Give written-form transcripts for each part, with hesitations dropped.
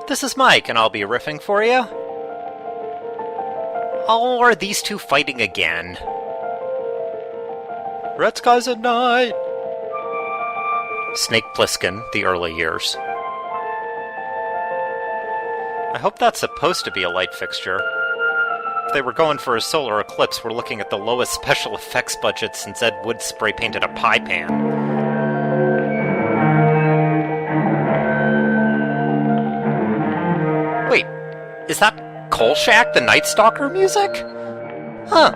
this is Mike, and I'll be riffing for you. Oh, are these two fighting again? Red skies at night! Snake Plissken, the early years. I hope that's supposed to be a light fixture. If they were going for a solar eclipse, we're looking at the lowest special effects budget since Ed Wood spray-painted a pie pan. Wait, is that Kolchak the Night Stalker music? Huh,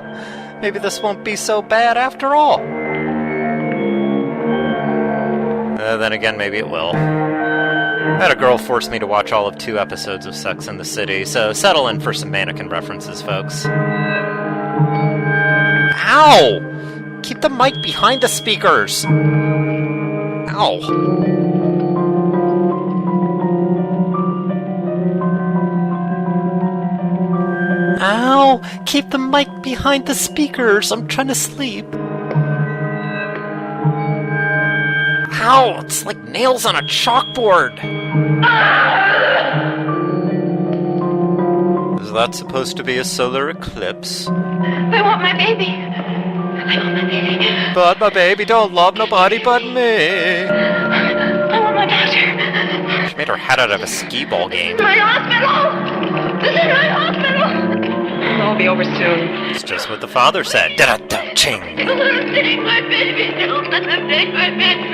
maybe this won't be so bad after all. Then again, maybe it will. I had a girl force me to watch all of 2 episodes of Sex and the City, so settle in for some mannequin references, folks. Ow! Keep the mic behind the speakers! Ow! Ow! Keep the mic behind the speakers! I'm trying to sleep. Ow! It's like nails on a chalkboard! Is that supposed to be a solar eclipse? I want my baby! I want my baby! But my baby don't love nobody but me! I want my daughter! She made her head out of a skee-ball game. My hospital! This is my hospital! It'll all be over soon. It's just what the father said. Da-da-da-ching! Don't let him take my baby! Don't let him take my baby!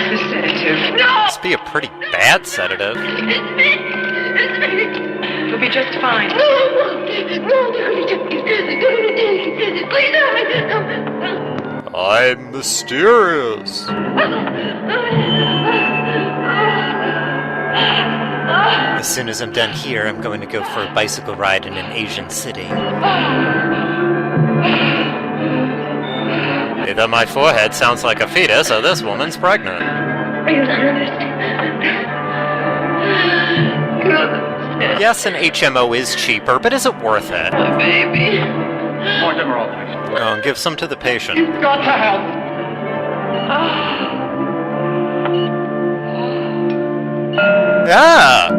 This sedative. No! Must be a pretty bad sedative. It's me! It's me! You'll be just fine. No! Please don't! I'm mysterious. As soon as I'm done here, I'm going to go for a bicycle ride in an Asian city. Either my forehead sounds like a fetus, or this woman's pregnant. You don't understand. You don't understand. Yes, an HMO is cheaper, but is it worth it? My baby. Oh, give some to the patient. You've got to help! Ah!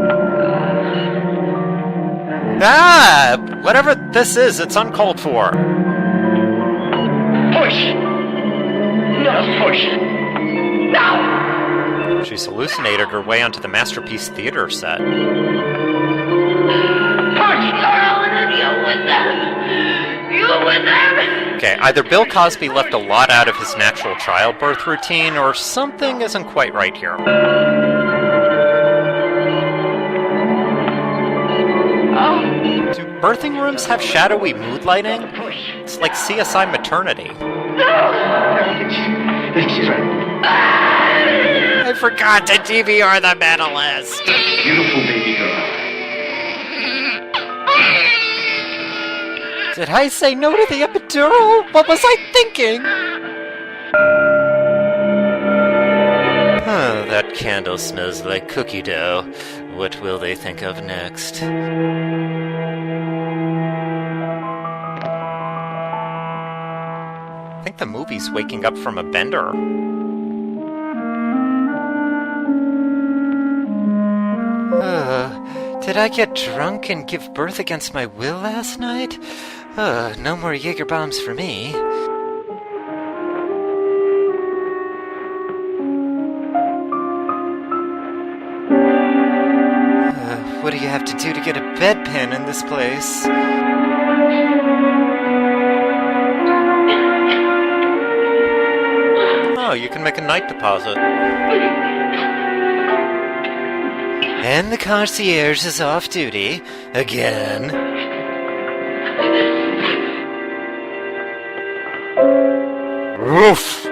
Ah! Whatever this is, it's uncalled for. Push! Just push! Now! She's hallucinated her way onto the Masterpiece Theater set. Push! You with them! You with them! Okay, either Bill Cosby left a lot out of his natural childbirth routine, or something isn't quite right here. Do birthing rooms have shadowy mood lighting? It's like CSI Maternity. She's right. I forgot to DVR the medalist! Beautiful baby girl. Did I say no to the epidural? What was I thinking? Oh, that candle smells like cookie dough. What will they think of next? I think the movie's waking up from a bender. Did I get drunk and give birth against my will last night? No more Jaeger bombs for me. What do you have to do to get a bedpan in this place? Oh, you can make a night deposit. And the concierge is off duty. Again. Woof!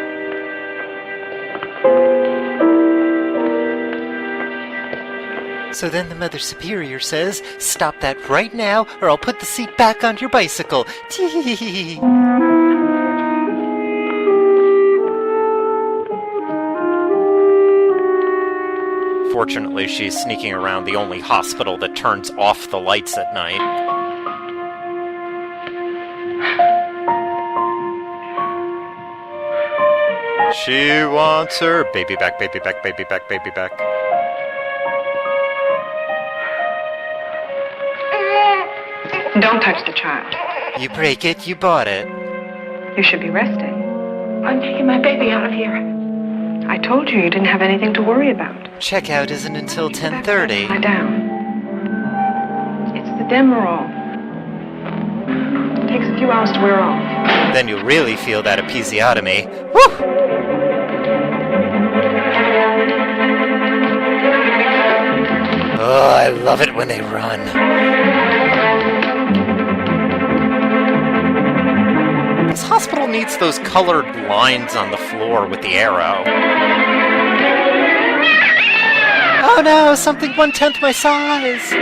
So then the Mother Superior says, "Stop that right now, or I'll put the seat back on your bicycle." Tee. Fortunately, she's sneaking around the only hospital that turns off the lights at night. She wants her baby back, baby back, baby back, baby back. Don't touch the child. You break it, you bought it. You should be resting. I'm taking my baby out of here. I told you didn't have anything to worry about. Checkout isn't until 10:30. Lie down. It's the Demerol. It takes a few hours to wear off. Then you'll really feel that episiotomy. Woo! Oh, I love it when they run. This hospital needs those colored lines on the floor with the arrow. Oh no, something 1/10 my size!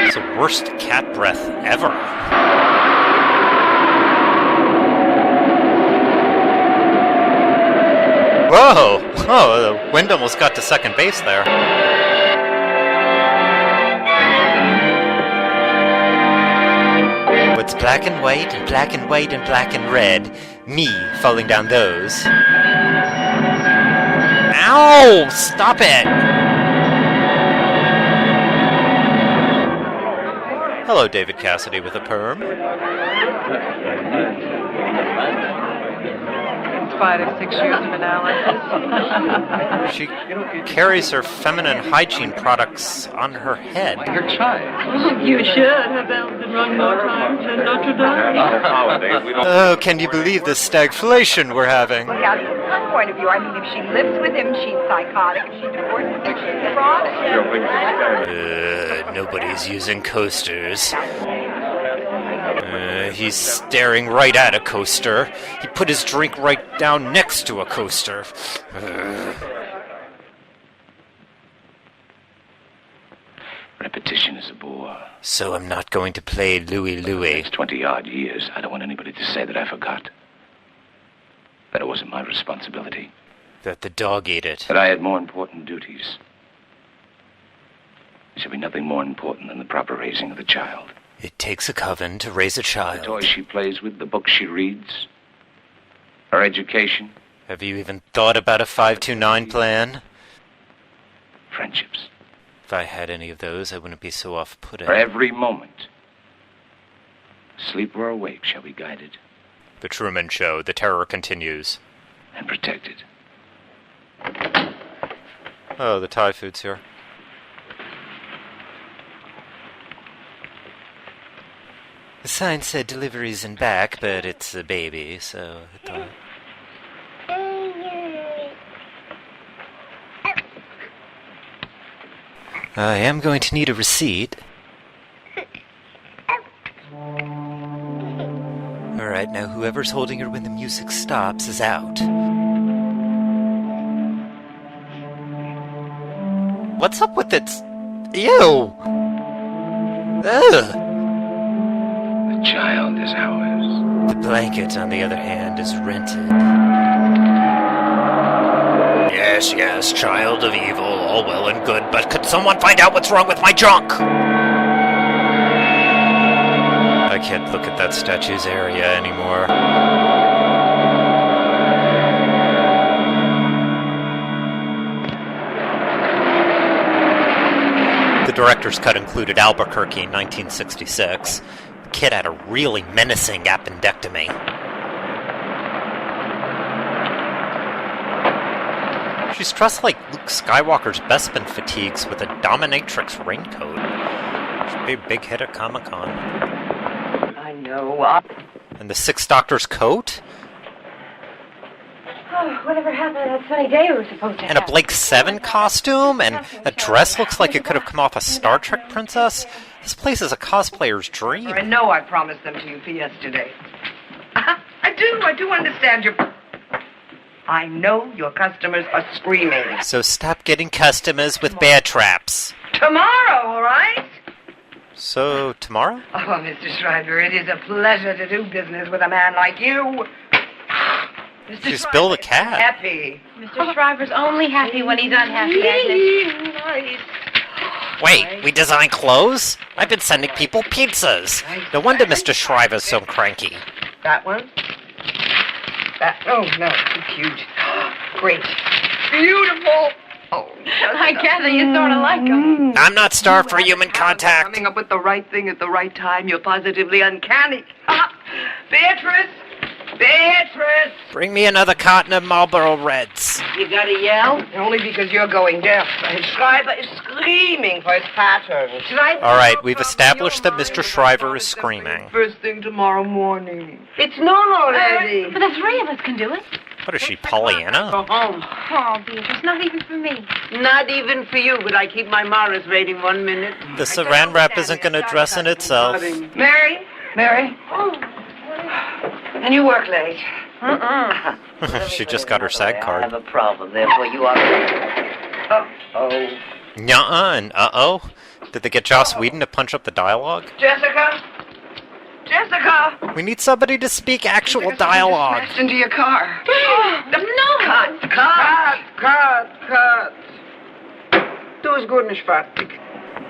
It's the worst cat breath ever. Whoa! Oh, the wind almost got to second base there. What's black and white and black and white and black and red? Me falling down those. Ow! Stop it! Hello, David Cassidy with a perm. In spite of 6 years of analysis. She carries her feminine hygiene products on her head. Your child. You should have bells and rung more times than Notre Dame. Oh, can you believe the stagflation we're having? Well, yeah, from her point of view, I mean, if she lives with him, she's psychotic. If she divorces him, she's neurotic. Nobody's using coasters. He's staring right at a coaster. He put his drink right down next to a coaster. Repetition is a bore. So I'm not going to play Louie Louie. Next 20-odd years, I don't want anybody to say that I forgot. That it wasn't my responsibility. That the dog ate it. That I had more important duties. There should be nothing more important than the proper raising of the child. It takes a coven to raise a The child. toys she plays with, the books she reads, her education, Have you even thought about a 529 plan? friendships. If I had any of those, I wouldn't be so off-putting. For every moment, asleep or awake, shall be guided The Truman Show. The terror continues. and protected. Oh, the Thai food's here. The sign said deliveries in back, but it's a baby, so I thought... I am going to need a receipt. Alright, now whoever's holding her when the music stops is out. What's up with it? Ew! Ugh! The child is ours. The blanket, on the other hand, is rented. Yes, yes, child of evil, all well and good, but could someone find out what's wrong with my junk? I can't look at that statue's area anymore. The director's cut included Albuquerque, 1966. The kid had a really menacing appendectomy. She's dressed like Luke Skywalker's Bespin fatigues with a dominatrix raincoat. Should be a big hit at Comic-Con. I know. And the Sixth Doctor's coat? Oh, whatever happened to that sunny day we were supposed to have? And a Blake 7 costume? And that dress looks like it could have come off a Star Trek princess? This place is a cosplayer's dream. I know I promised them to you for yesterday. I do understand your... I know your customers are screaming. So stop getting customers with bear traps. Tomorrow, all right? So, tomorrow? Oh, Mr. Schreiber, it is a pleasure to do business with a man like you. Mr. She's Bill the cat. Happy. Mr. Shriver's only happy when he's unhappy, Agnes. Nice. Wait, we design clothes? I've been sending people pizzas. No wonder Mr. Shriver's so cranky. That one? That, oh, no, too cute. Great. Beautiful. Oh, I gather you sort of like him. I'm not starved for human contact. Coming up with the right thing at the right time. You're positively uncanny. Beatrice! Beatrice! Bring me another carton of Marlboro Reds. You gotta yell? Only because you're going deaf. Schreiber is screaming for his pattern. All right, we've established that Mr. Shriver is screaming. First thing tomorrow morning. It's known already. But the three of us can do it. What is she, Pollyanna? Go home. Oh, Beatrice, not even for me. Not even for you, but I keep my Morris rating 1 minute. The saran wrap isn't going to dress in itself. Mary? Mary? And you work late. She just got her SAG I card. have a problem, therefore you are... Uh-oh. Nuh-uh and uh-oh? Did they get Joss Whedon to punch up the dialogue? Jessica? Jessica! We need somebody to speak actual dialogue. Smashed into your car. No! Cut! Du is gut nicht fertig.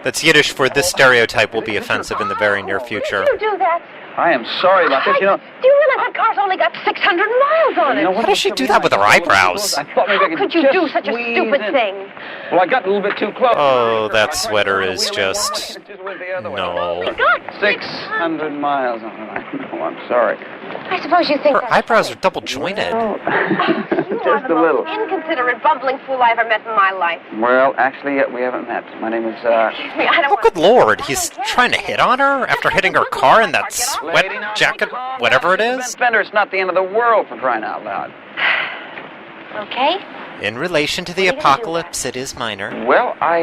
That's Yiddish for this stereotype will be offensive in the very near future. You do that. I am sorry about this, Do you realize that car's only got 600 miles on it? How does she do that with her eyebrows? I thought maybe I How could you do such a squeeze stupid in. thing? Well, I got a little bit too close. Oh, that sweater is just... Went the other way. No. 600 miles on it. I know, I'm sorry. I suppose you think Her eyebrows are double jointed. you are Just the a little. most inconsiderate, bumbling fool I ever met in my life. Well, actually, we haven't met. My name is, Excuse me, I don't Oh, want good lord, he's trying to hit on her after hitting her car in that sweat jacket, whatever it is? Fender, it's not the end of the world for crying out loud. Okay. In relation to the apocalypse, it is minor. Well, tell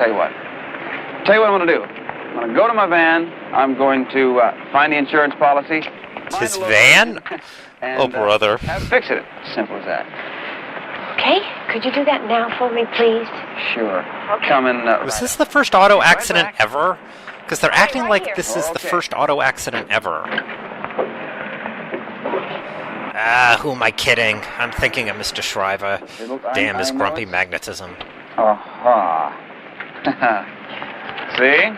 you what I'm going to do. I'm going to go to my van. I'm going to find the insurance policy. His van? And, Oh, brother. Fix it. Simple as that. Okay. Could you do that now for me, please? Sure. Coming. Was this the first auto accident ever? Because they're acting like this is the Okay. first auto accident ever. Ah, who am I kidding? I'm thinking of Mr. Shriver. Damn his grumpy magnetism. Aha. See?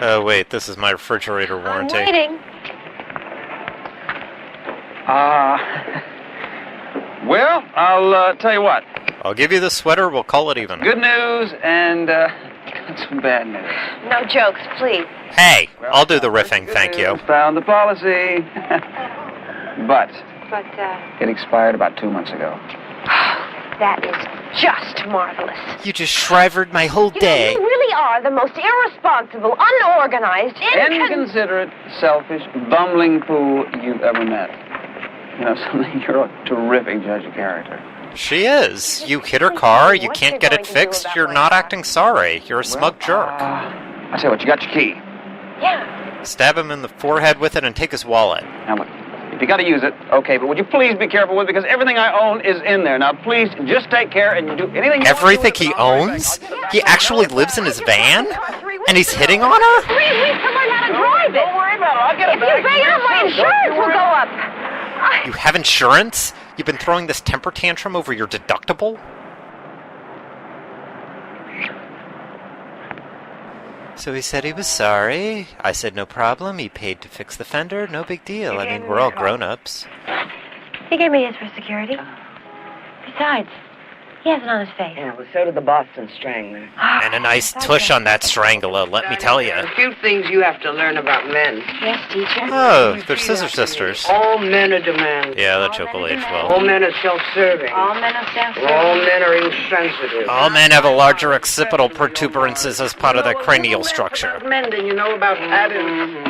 Oh, wait, this is my refrigerator I'm warranty. waiting. Well, I'll tell you what. I'll give you the sweater, we'll call it even. Good news and some bad news. No jokes, please. Hey, I'll do the riffing, thank you. Found the policy. But But, it expired about 2 months ago. that is just marvelous. You just shrivered my whole You day. know, you really are the most irresponsible, unorganized, Inconsiderate, selfish, bumbling fool you've ever met. You know something? You're a terrific judge of character. She is. You hit her car, you can't get it fixed, you're not acting sorry. You're a smug jerk. I tell you what, you got your key. Yeah. Stab him in the forehead with it and take his wallet. Now look, if you got to use it, okay, but would you please be careful with it because everything I own is in there. Now please, just take care and do anything you Everything want to do he with it, all right? owns? He actually lives in his van? And he's hitting on her? 3 weeks to learn how to drive it. Don't worry about it. I'll get If it back. you pay up, my insurance will go up. You have insurance? You've been throwing this temper tantrum over your deductible? So he said he was sorry. I said no problem. He paid to fix the fender. No big deal. I mean, we're all grown-ups. He gave me his for security. Besides, he has it on his face. Yeah, well, so did the Boston Strangler. And a nice tush on that strangler, let me tell you. A few things you have to learn about men. Yes, teacher. Oh, they're Scissor Sisters. All men are demanding. Yeah, that joke will age All well. men are self-serving. All men are All self-serving. men are insensitive. All men have a larger occipital protuberances as part of their cranial structure. Men, do you know about Adam?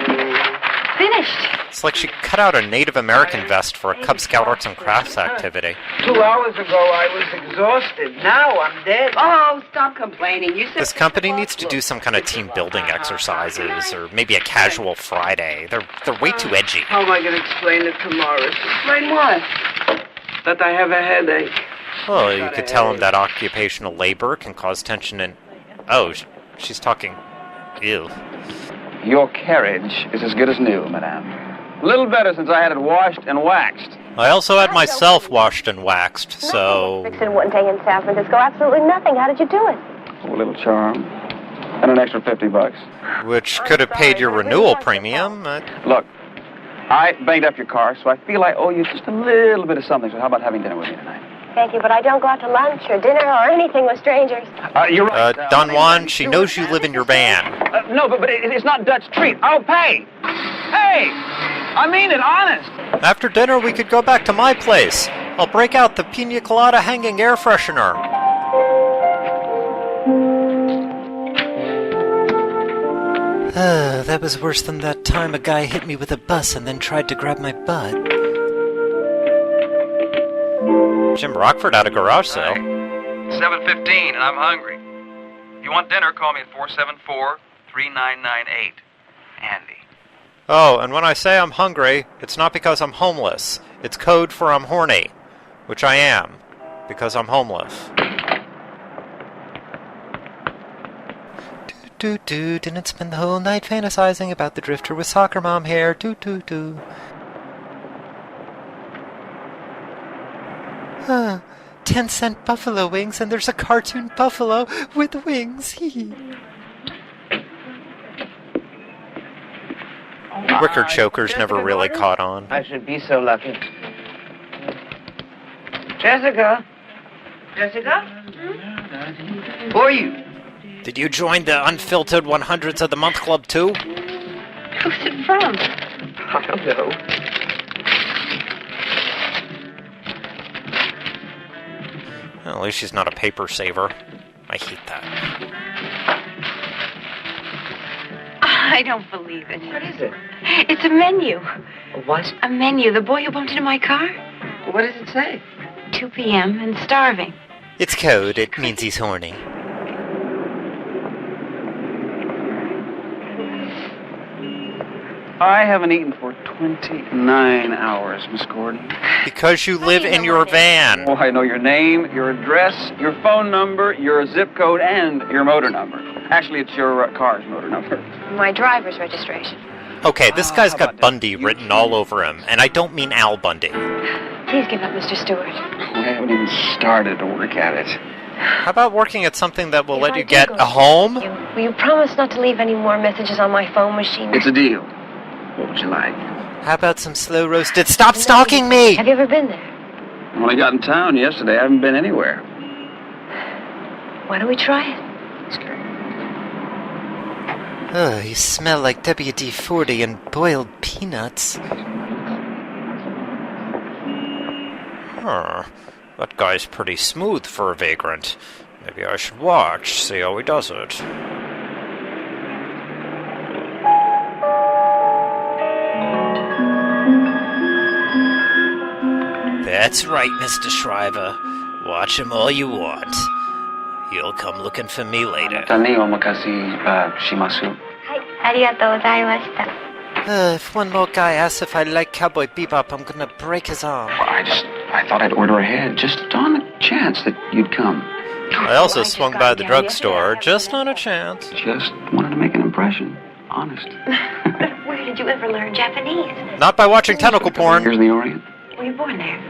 Finished. It's like she cut out a Native American vest for a Cub Scout arts and crafts activity. 2 hours ago, I was exhausted. Now I'm dead. Oh, stop complaining. You said This company needs to do some kind of team building exercises, or maybe a casual Friday. They're way too edgy. How am I going to explain it to Morris? Explain what? That I have a headache. Well, you could tell him that occupational labor can cause tension and... Oh, she's talking... Ew. Your carriage is as good as new, madame. A little better since I had it washed and waxed. I also had myself washed and waxed, so... Fixed it one day in San Francisco. Absolutely nothing. How did you do it? A little charm. And an extra $50. Which could have paid your renewal premium. Look, I banged up your car, so I feel I owe you just a little bit of something. So how about having dinner with me tonight? thank you, but I don't go out to lunch or dinner or anything with strangers. You're right. Don Juan, she knows you live in your van. No, but it's not Dutch treat. I'll pay. Hey, I mean it, honest. After dinner, we could go back to my place. I'll break out the pina colada hanging air freshener. That was worse than that time a guy hit me with a bus and then tried to grab my butt. Jim Rockford at a garage sale. 7:15 and I'm hungry. If you want dinner, call me at 474-3998. Andy. Oh, and when I say I'm hungry, it's not because I'm homeless. It's code for I'm horny, which I am, because I'm homeless. Didn't spend the whole night fantasizing about the drifter with soccer mom hair. 10-cent buffalo wings, and there's a cartoon buffalo with wings. Wicker chokers never really caught on. I should be so lucky. Jessica? Jessica? Who are you? Did you join the unfiltered 100s of the month club too? Who's it from? I don't know. Well, at least she's not a paper saver. I hate that. I don't believe it. What is it? It's a menu. A what? A menu. The boy who bumped into my car? What does it say? 2 p.m. and starving. It's code. It means he's horny. I haven't eaten for 29 hours, Miss Gordon. Because you live in your van. Oh, I know your name, your address, your phone number, your zip code, and your motor number. Actually, it's your car's motor number. My driver's registration. Okay, this guy's got Bundy written all over him, and I don't mean Al Bundy. Please give up, Mr. Stewart. I haven't even started to work at it. How about working at something that will If let I you do get go a to home? Will you promise not to leave any more messages on my phone machine? It's a deal. What would you like? How about some slow roasted? Stop stalking me! Have you ever been there? I only got in town yesterday. I haven't been anywhere. Why don't we try it? Oh, you smell like WD-40 and boiled peanuts. Huh. That guy's pretty smooth for a vagrant. Maybe I should watch, see how he does it. That's right, Mr. Shriver. Watch him all you want. You'll come looking for me later. If one more guy asks if I like Cowboy Bebop, I'm gonna break his arm. I thought I'd order ahead, just on the chance that you'd come. I also swung by the drugstore, just on a chance. Just wanted to make an impression. Honest. Where did you ever learn Japanese? Not by watching tentacle porn. Here's in the Orient. Were you born there?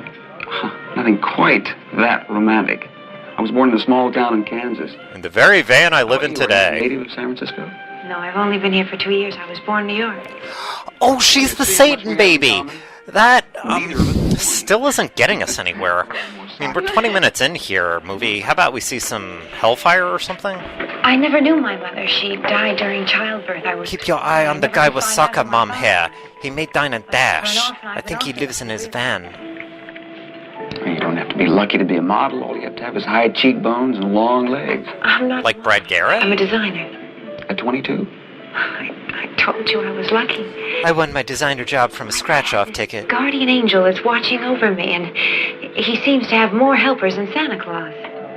Nothing quite that romantic. I was born in a small town in Kansas. In the very van I live in You were a today. native of San Francisco? No, I've only been here for 2 years. I was born in New York. Oh, she's the Satan baby! That, still isn't getting us anywhere. I mean, we're 20 minutes in here, movie. How about we see some Hellfire or something? I never knew my mother. She died during childbirth. Keep your eye on the guy with soccer mom hair. He may dine and dash. I think he lives in his van. You don't have to be lucky to be a model. All you have to have is high cheekbones and long legs. I'm not... Like Brad Garrett? I'm a designer. At 22? I told you I was lucky. I won my designer job from a scratch-off ticket. Guardian angel is watching over me, and he seems to have more helpers than Santa Claus.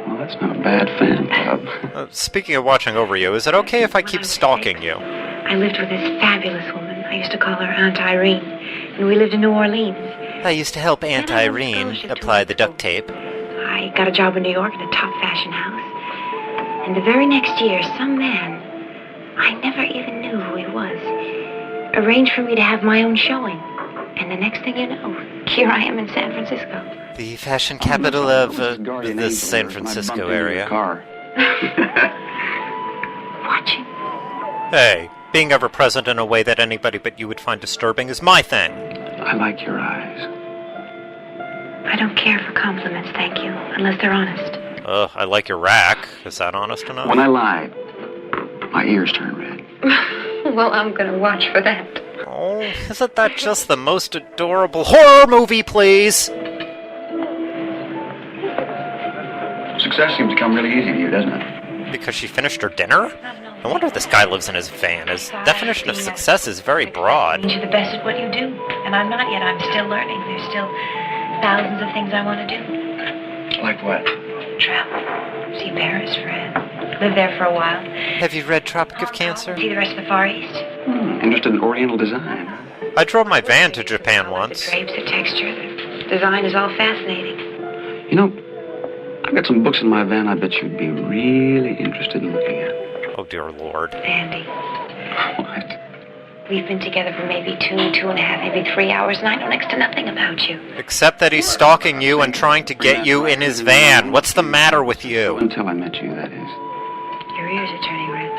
Well, that's not a bad fan club. Speaking of watching over you, is it okay if I keep stalking you? I lived with this fabulous woman. I used to call her Aunt Irene, and we lived in New Orleans. I used to help Aunt Irene apply the duct tape. I got a job in New York in a top fashion house. And the very next year, some man, I never even knew who he was, arranged for me to have my own showing. And the next thing you know, here I am in San Francisco. The fashion capital of the San Francisco area. Watching. Hey, being ever present in a way that anybody but you would find disturbing is my thing. I like your eyes. I don't care for compliments, thank you, unless they're honest. I like your rack. Is that honest enough? When I lie, my ears turn red. Well, I'm gonna watch for that. Oh, isn't that just the most adorable horror movie, please? Success seems to come really easy to you, doesn't it? Because she finished her dinner? No wonder this guy lives in his van. His definition of success is very broad. You're the best at what you do, and I'm not yet. I'm still learning. There's still thousands of things I want to do. Like what? Travel. See Paris, Fred. Live there for a while. Have you read Tropic of Cancer? See the rest of the Far East. Interested in Oriental design. I drove my van to Japan once. The drapes, the texture, the design is all fascinating. You know, I've got some books in my van I bet you'd be really interested in looking at. Oh, dear Lord. Andy, What? we've been together for maybe 2.5, maybe 3 hours, and I know next to nothing about you. Except that he's stalking you and trying to get you in his van. What's the matter with you? Until I met you, that is. Your ears are turning red.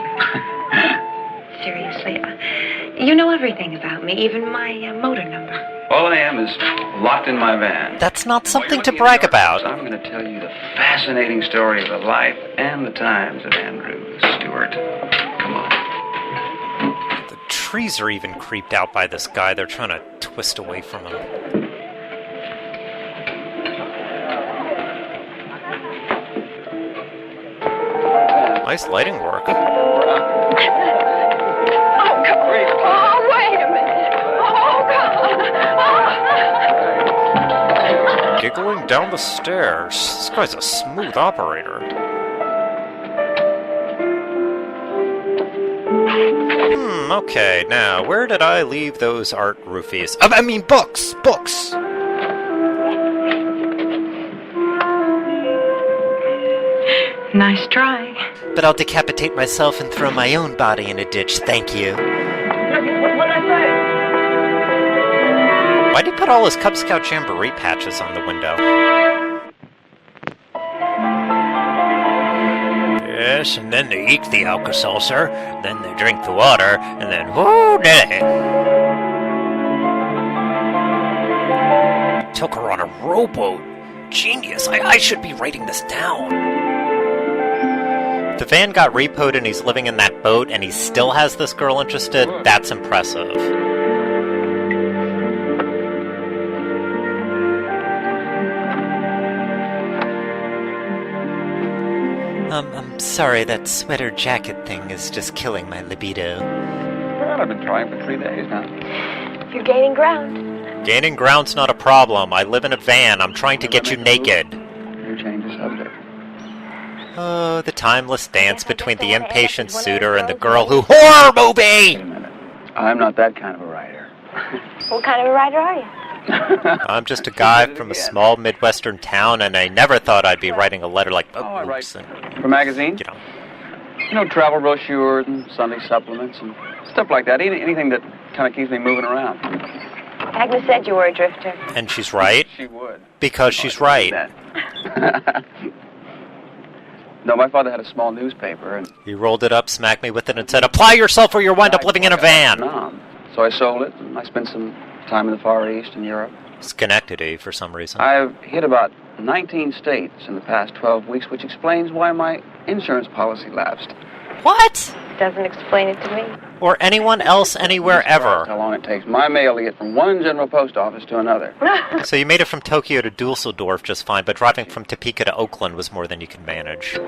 Seriously, you know everything about me, even my motor number. All I am is locked in my van. That's not something to brag about. I'm going to tell you the fascinating story of the life and the times of Andrew Stewart. Come on. The trees are even creeped out by this guy. They're trying to twist away from him. Nice lighting work. Oh, God. Oh, wait a minute. Oh, God. Giggling down the stairs. This guy's a smooth operator. Okay, now, where did I leave those art roofies? I mean, books! Books! Nice try. But I'll decapitate myself and throw my own body in a ditch, thank you. Why'd he put all his Cub Scout Jamboree patches on the window? Yes, and then they eat the Alka-Seltzer, then they drink the water, and then whoo-day! Took her on a rowboat. Genius, I should be writing this down. The van got repoed and he's living in that boat and he still has this girl interested, that's impressive. I'm sorry, that sweater jacket thing is just killing my libido. Well, I've been trying for 3 days now. You're gaining ground. Gaining ground's not a problem. I live in a van. I'm trying to get you naked. You change the subject. Oh, the timeless dance between the impatient suitor and the girl who... Horror movie! Wait a minute. I'm not that kind of a writer. What kind of a writer are you? I'm just a guy from a small Midwestern town, and I never thought I'd be writing a letter like... I write oops, and, for magazines. you know. Travel brochures and Sunday supplements and stuff like that. Anything that kind of keeps me moving around. Agnes said you were a drifter. And she's right, She would. because she's right. No, my father had a small newspaper, and He rolled it up, smacked me with it, and said, apply yourself or you'll wind up living in a van! So I sold it, and I spent some time in the Far East and Europe. Schenectady, for some reason. I've hit about 19 states in the past 12 weeks, which explains why my insurance policy lapsed. What? Doesn't explain it to me. Or anyone else anywhere ever. How long it takes my mail to get from one general post office to another. So you made it from Tokyo to Dusseldorf just fine, but driving from Topeka to Oakland was more than you could manage.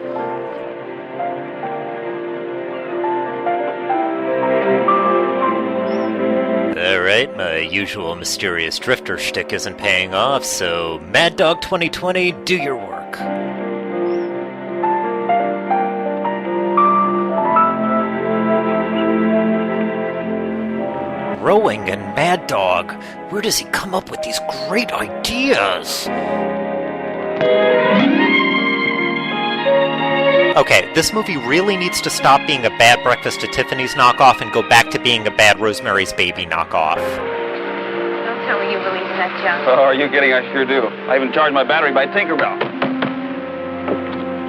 Alright, my usual mysterious drifter shtick isn't paying off, so Mad Dog 2020, do your work. Rowing and Mad Dog, where does he come up with these great ideas? Okay, this movie really needs to stop being a bad Breakfast at Tiffany's knockoff and go back to being a bad Rosemary's Baby knockoff. Don't tell me you believe in that junk. Oh, are you kidding? I sure do. I even charged my battery by Tinkerbell.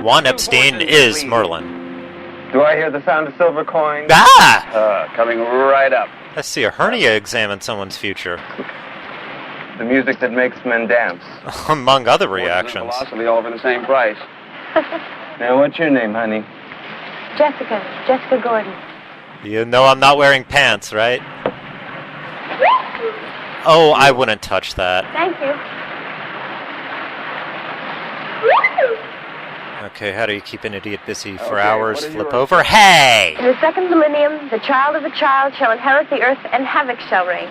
Juan Epstein is Merlin. Do I hear the sound of silver coins? Ah! Coming right up. I see a hernia examine someone's future. The music that makes men dance. Among other Horses and reactions. philosophy all for the same price. Now, what's your name, honey? Jessica Gordon. You know I'm not wearing pants, right? Oh, I wouldn't touch that. Thank you. Okay, how do you keep an idiot busy for Okay, hours? what is Flip your- over. Hey! In the second millennium, the child of a child shall inherit the earth and havoc shall reign.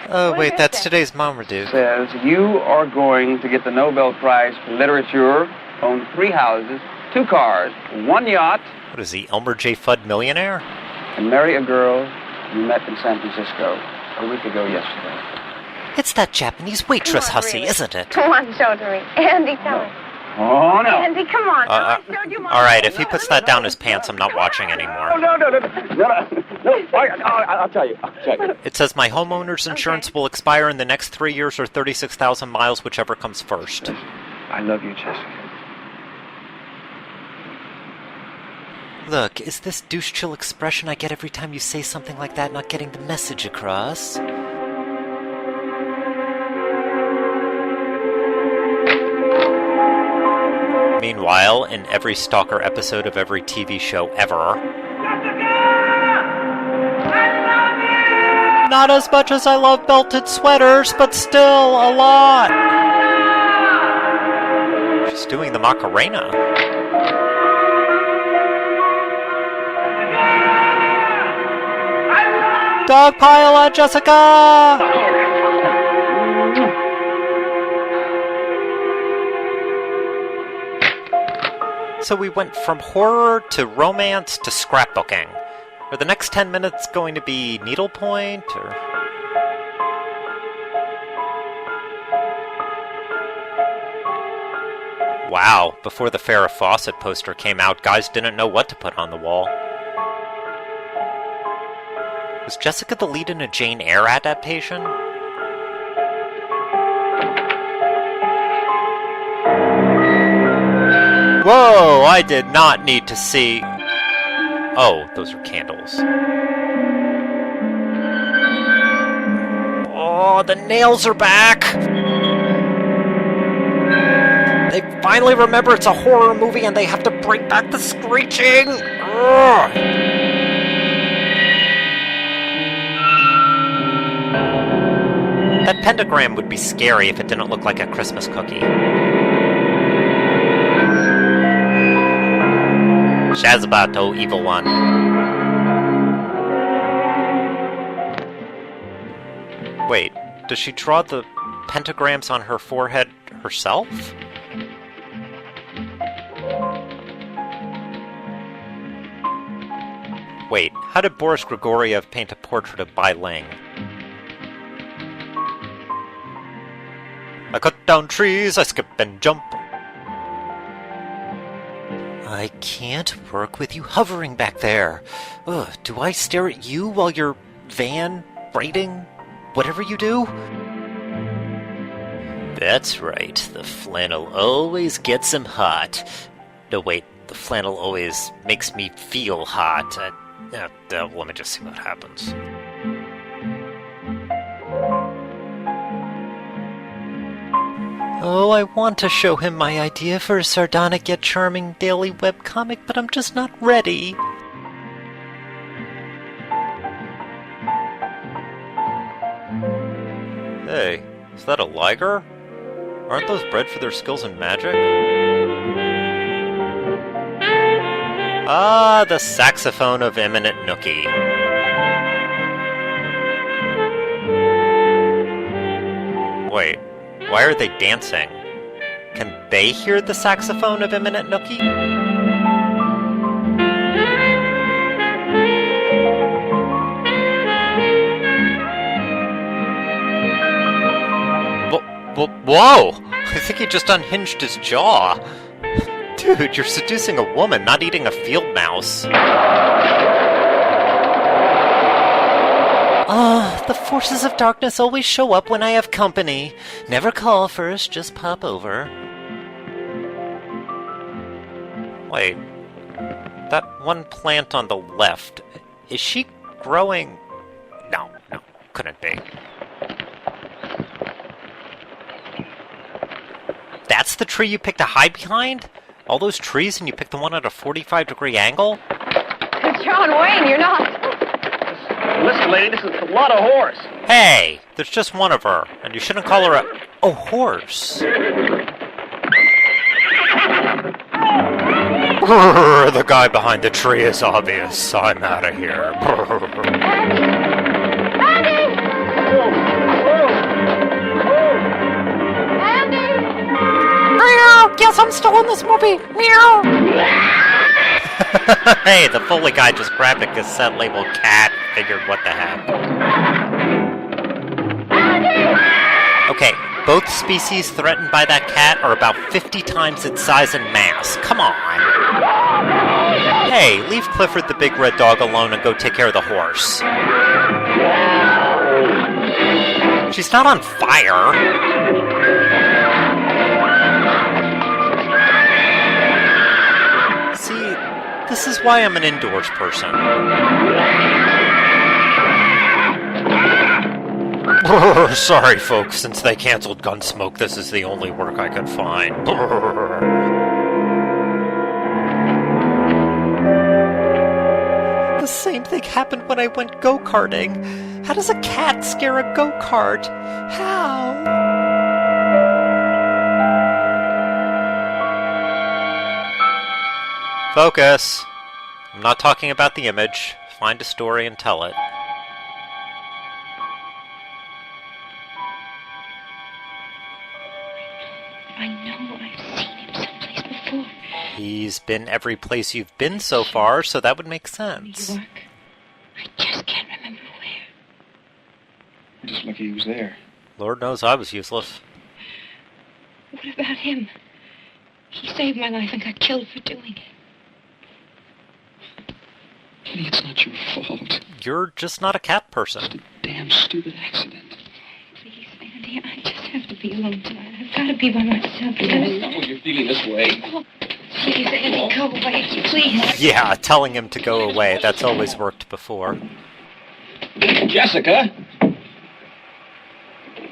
Oh, What wait, does that's it say? today's Marmaduke. Says you are going to get the Nobel Prize for Literature, own 3 houses, 2 cars, 1 yacht, What is he, Elmer J. Fudd millionaire? and marry a girl you met in San Francisco a week ago yesterday. It's that Japanese waitress Come on, hussy, really. isn't it? Come on, show it to me. Andy, tell me. Oh, no. Andy, come on. I showed you my Alright, if he puts that down his pants, I'm not watching anymore. No. I'll tell you. It says my homeowner's insurance will expire in the next 3 years or 36,000 miles, whichever comes first. I love you, Jessica. Look, is this douche chill expression I get every time you say something like that not getting the message across? Meanwhile, in every Stalker episode of every TV show ever... Not as much as I love belted sweaters, but still a lot! She's doing the Macarena. Dogpile on Jessica! So we went from horror to romance to scrapbooking. Are the next 10 minutes going to be needlepoint, or...? Wow, before the Farrah Fawcett poster came out, guys didn't know what to put on the wall. Was Jessica the lead in a Jane Eyre adaptation? Whoa, I did not need to see... Oh, those are candles. Oh, the nails are back! They finally remember it's a horror movie and they have to bring back the screeching! Ugh. That pentagram would be scary if it didn't look like a Christmas cookie. Shazbat, oh evil one. Wait, does she draw the pentagrams on her forehead herself? Wait, how did Boris Grigoriev paint a portrait of Bai Ling? I cut down trees, I skip and jump. I can't work with you hovering back there. Ugh, do I stare at you while you're writing whatever you do? That's right, the flannel always gets him hot. No, wait, the flannel always makes me feel hot. Let me just see what happens. Oh, I want to show him my idea for a sardonic yet charming daily webcomic, but I'm just not ready. Hey, is that a liger? Aren't those bred for their skills in magic? Ah, the saxophone of Eminent Nookie. Wait. Why are they dancing? Can they hear the saxophone of Eminent Nookie? Whoa! I think he just unhinged his jaw. Dude, you're seducing a woman, not eating a field mouse. Ah, the forces of darkness always show up when I have company. Never call first, just pop over. Wait. That one plant on the left, is she growing? No, couldn't be. That's the tree you picked to hide behind? All those trees and you picked the one at a 45-degree angle? John Wayne, you're not. Listen, lady, this is a lot of horse. Hey, there's just one of her, and you shouldn't call her a horse. Brrr, the guy behind the tree is obvious. I'm out of here. Meow! Guess I'm still in this movie. Meow! Hey, the Foley guy just grabbed a cassette labeled cat. Figured what the heck. Okay, both species threatened by that cat are about 50 times its size and mass. Come on. Hey, leave Clifford the big red dog alone and go take care of the horse. She's not on fire. See, this is why I'm an indoors person. Sorry, folks, since they canceled Gunsmoke, this is the only work I could find. The same thing happened when I went go-karting. How does a cat scare a go-kart? How? Focus. I'm not talking about the image. Find a story and tell it. I know I've seen him someplace before. He's been every place you've been so far, so that would make sense. New York. I just can't remember where. Just lucky he was there. Lord knows I was useless. What about him? He saved my life and got killed for doing it. Honey, it's not your fault. You're just not a cat person. Just a damn stupid accident. Please, Andy, I just have to be alone tonight. I've got to be by myself. No, you're feeling this way. Oh, please, Andy, go away, please. Yeah, telling him to go away. That's always worked before. Jessica!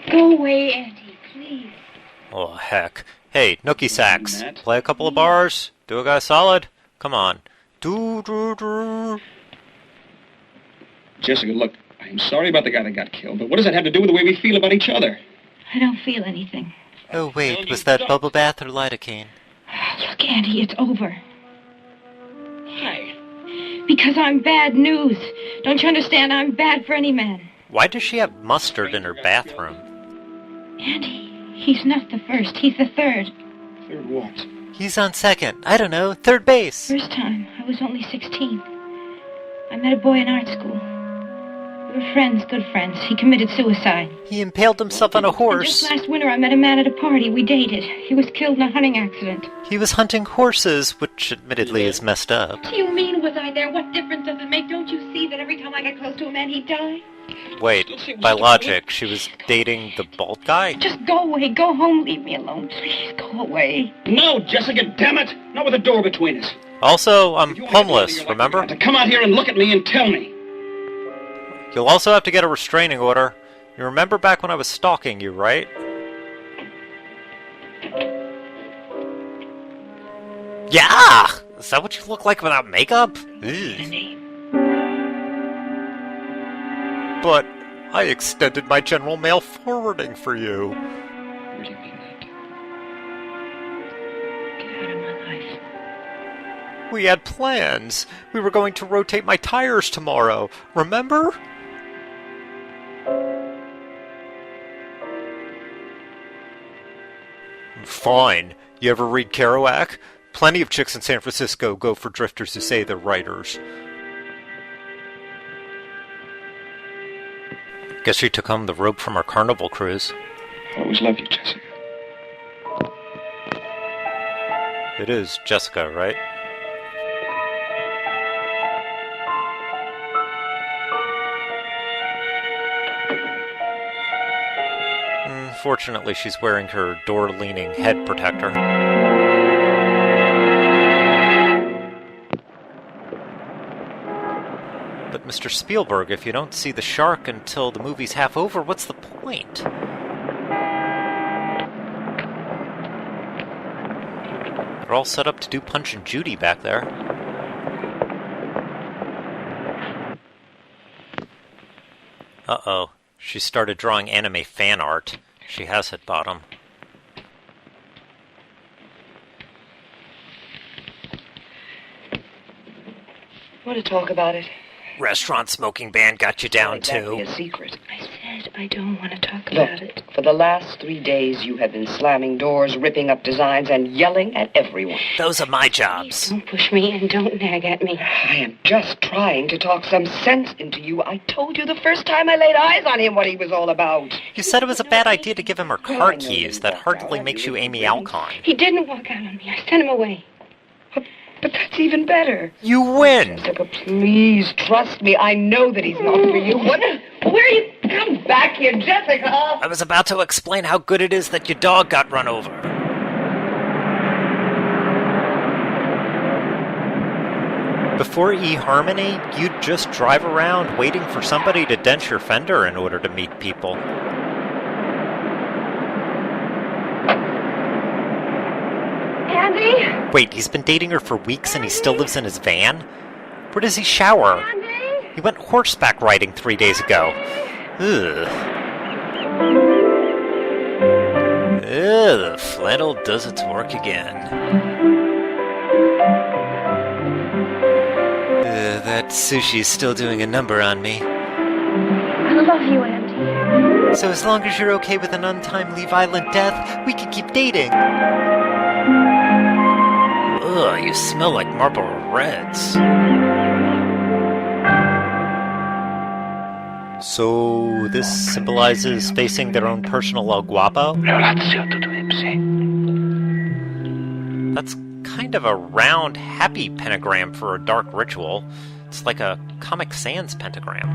Go away, Andy, please. Oh, heck. Hey, Nookie Sacks. Play a couple of bars? Do a guy solid? Come on. Jessica, look, I'm sorry about the guy that got killed, but what does that have to do with the way we feel about each other? I don't feel anything. Oh, wait, was that bubble bath or lidocaine? Look, Andy, it's over. Why? Because I'm bad news. Don't you understand? I'm bad for any man. Why does she have mustard in her bathroom? Andy, he's not the first. He's the third. Third what? He's on second. I don't know, third base. First time, I was only 16. I met a boy in art school. We were friends, good friends. He committed suicide. He impaled himself on a And horse. just last winter, I met a man at a party. We dated. He was killed in a hunting accident. He was hunting horses, which admittedly is messed up. What do you mean, was I there? What difference does it make? Don't you see that every time I get close to a man, he'd die? Wait, by logic, she was dating the bald guy? Just go away. Go home. Leave me alone. Please, go away. No, Jessica, damn it! Not with a door between us. Also, I'm homeless, remember? To come out here and look at me and tell me. You'll also have to get a restraining order. You remember back when I was stalking you, right? Yeah! Is that what you look like without makeup? Ugh. But I extended my general mail forwarding for you. Where do you mean that? Get out of my life. We had plans. We were going to rotate my tires tomorrow. Remember? Fine. You ever read Kerouac? Plenty of chicks in San Francisco go for drifters who say they're writers. Guess she took home the rope from our carnival cruise. I always loved you, Jessica. It is Jessica, right? Fortunately, she's wearing her door-leaning head protector. But Mr. Spielberg, if you don't see the shark until the movie's half over, what's the point? They're all set up to do Punch and Judy back there. Uh-oh. She started drawing anime fan art. She has hit bottom. Want to talk about it? Restaurant smoking ban got you down, Exactly too. a secret. I said I don't want to talk Look, about it. for the last 3 days, you have been slamming doors, ripping up designs, and yelling at everyone. Those are my Please jobs. don't push me and don't nag at me. I am just trying to talk some sense into you. I told you the first time I laid eyes on him what he was all about. You said it was a bad idea to give him her car keys. That hardly makes you Amy Alcon. He didn't walk out on me. I sent him away. But that's even better. You win! Jessica, please trust me. I know that he's not for you. What? Where are you? Come back here, Jessica. I was about to explain how good it is that your dog got run over. Before eHarmony, you'd just drive around waiting for somebody to dent your fender in order to meet people. Andy? Wait, he's been dating her for weeks and he still lives in his van? Where does he shower? Andy? He went horseback riding 3 days ago. Ugh. Ugh, the flannel does its work again. That sushi's still doing a number on me. I love you, Andy. So as long as you're okay with an untimely violent death, we can keep dating. Ugh, you smell like Marlboro Reds. So this symbolizes facing their own personal El Guapo? That's kind of a round, happy pentagram for a dark ritual. It's like a Comic Sans pentagram.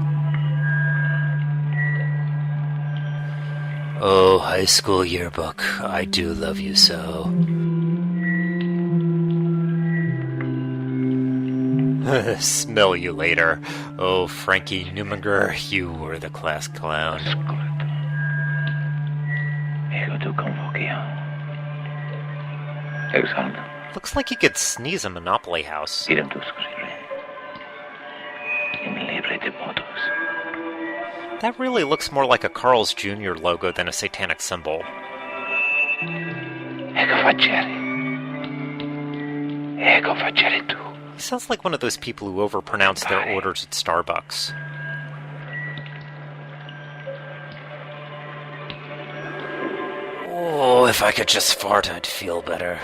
Oh, high school yearbook, I do love you so. Smell you later. Oh, Frankie Neuminger, you were the class clown. Looks like you could sneeze a Monopoly house. That really looks more like a Carl's Jr. logo than a satanic symbol. He sounds like one of those people who overpronounce their orders at Starbucks. Oh, if I could just fart, I'd feel better.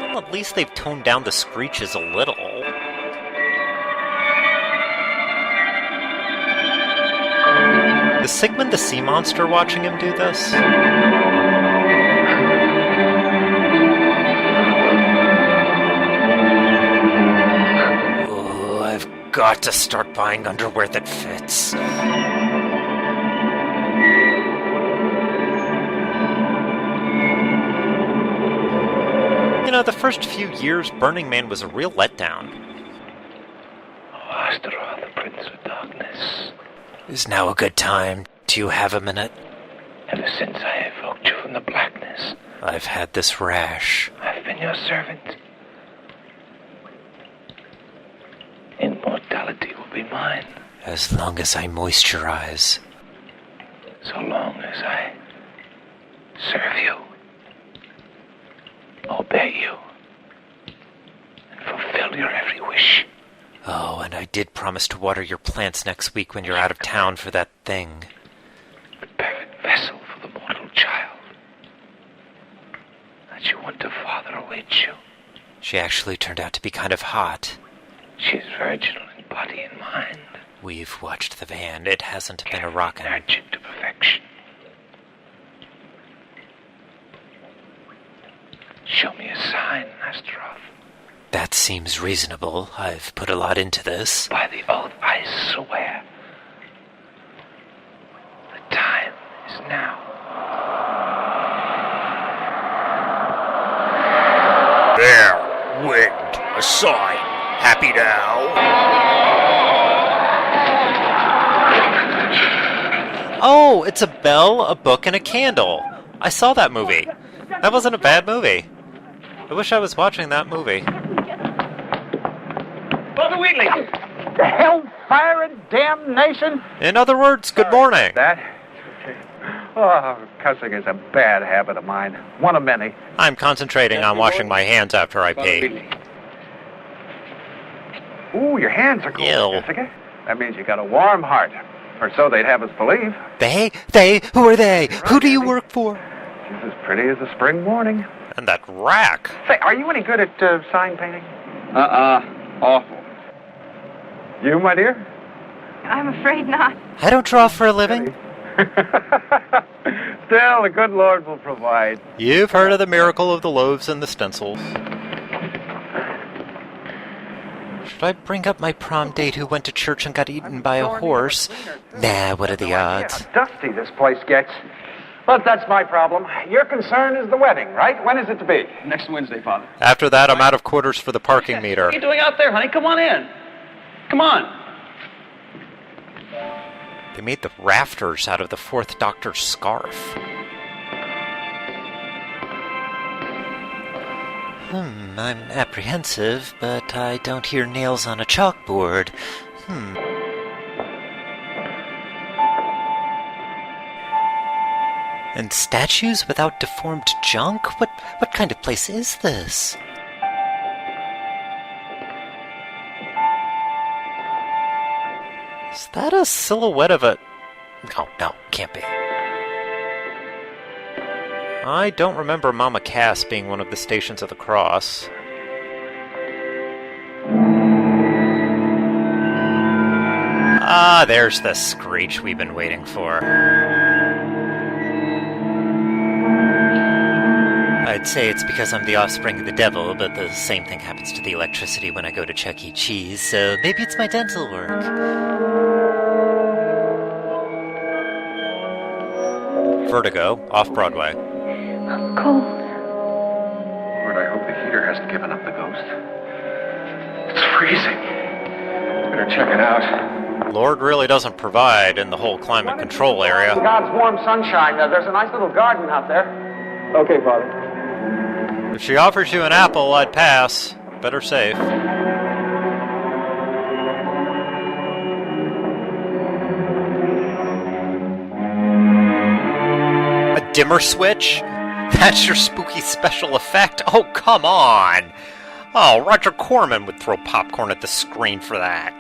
Well, at least they've toned down the screeches a little. Is Sigmund the sea monster watching him do this? Oh, I've got to start buying underwear that fits. You know, the first few years, Burning Man was a real letdown. Astra, the Prince of Darkness. Is now a good time? Do you have a minute? Ever since I evoked you from the blackness, I've had this rash. I've been your servant. Immortality will be mine. As long as I moisturize. So long as I serve you, obey you, and fulfill your every wish. Oh, and I did promise to water your plants next week when you're out of town for that thing. The perfect vessel for the mortal child. That you want to father awaits you. She actually turned out to be kind of hot. She is virginal in body and mind. We've watched the van. It hasn't been a rockin'. Nurtured to perfection. Show me a sign, Astaroth. That seems reasonable. I've put a lot into this. By the oath I swear. The time is now. There! Wind! A sign! Happy now? Oh, Oh, it's a bell, a book, and a candle. I saw that movie. That wasn't a bad movie. I wish I was watching that movie. Brother Wheatley! The hellfire and damnation! In other words, good morning. That? Oh, cussing is a bad habit of mine. One of many. I'm concentrating on washing my hands after I pee. Ooh, your hands are cold, Ew. Jessica. That means you got a warm heart. Or so they'd have us believe. They? Who are they? Who do you work for? She's as pretty as a spring morning. And that rack. Say, are you any good at sign painting? Awful. You, my dear? I'm afraid not. I don't draw for a living. Still, the good Lord will provide. You've heard of the miracle of the loaves and the stencils. Should I bring up my prom date who went to church and got eaten by a horse? Nah, what are the odds? How dusty this place gets. But that's my problem. Your concern is the wedding, right? When is it to be? Next Wednesday, Father. After that, I'm out of quarters for the parking meter. What are you doing out there, honey? Come on in. Come on. They made the rafters out of the Fourth Doctor's scarf. I'm apprehensive, but I don't hear nails on a chalkboard. And statues without deformed junk? What kind of place is this? Is that a silhouette of a... No, can't be. I don't remember Mama Cass being one of the Stations of the Cross. Ah, there's the screech we've been waiting for. I'd say it's because I'm the offspring of the devil, but the same thing happens to the electricity when I go to Chuck E. Cheese, so maybe it's my dental work. Vertigo, off-Broadway. I'm cold. Lord, I hope the heater hasn't given up the ghost. It's freezing. Better check it out. Lord really doesn't provide in the whole climate control area. God's warm sunshine. There's a nice little garden out there. Okay, Father. If she offers you an apple, I'd pass. Better safe. A dimmer switch? That's your spooky special effect? Oh, come on! Oh, Roger Corman would throw popcorn at the screen for that.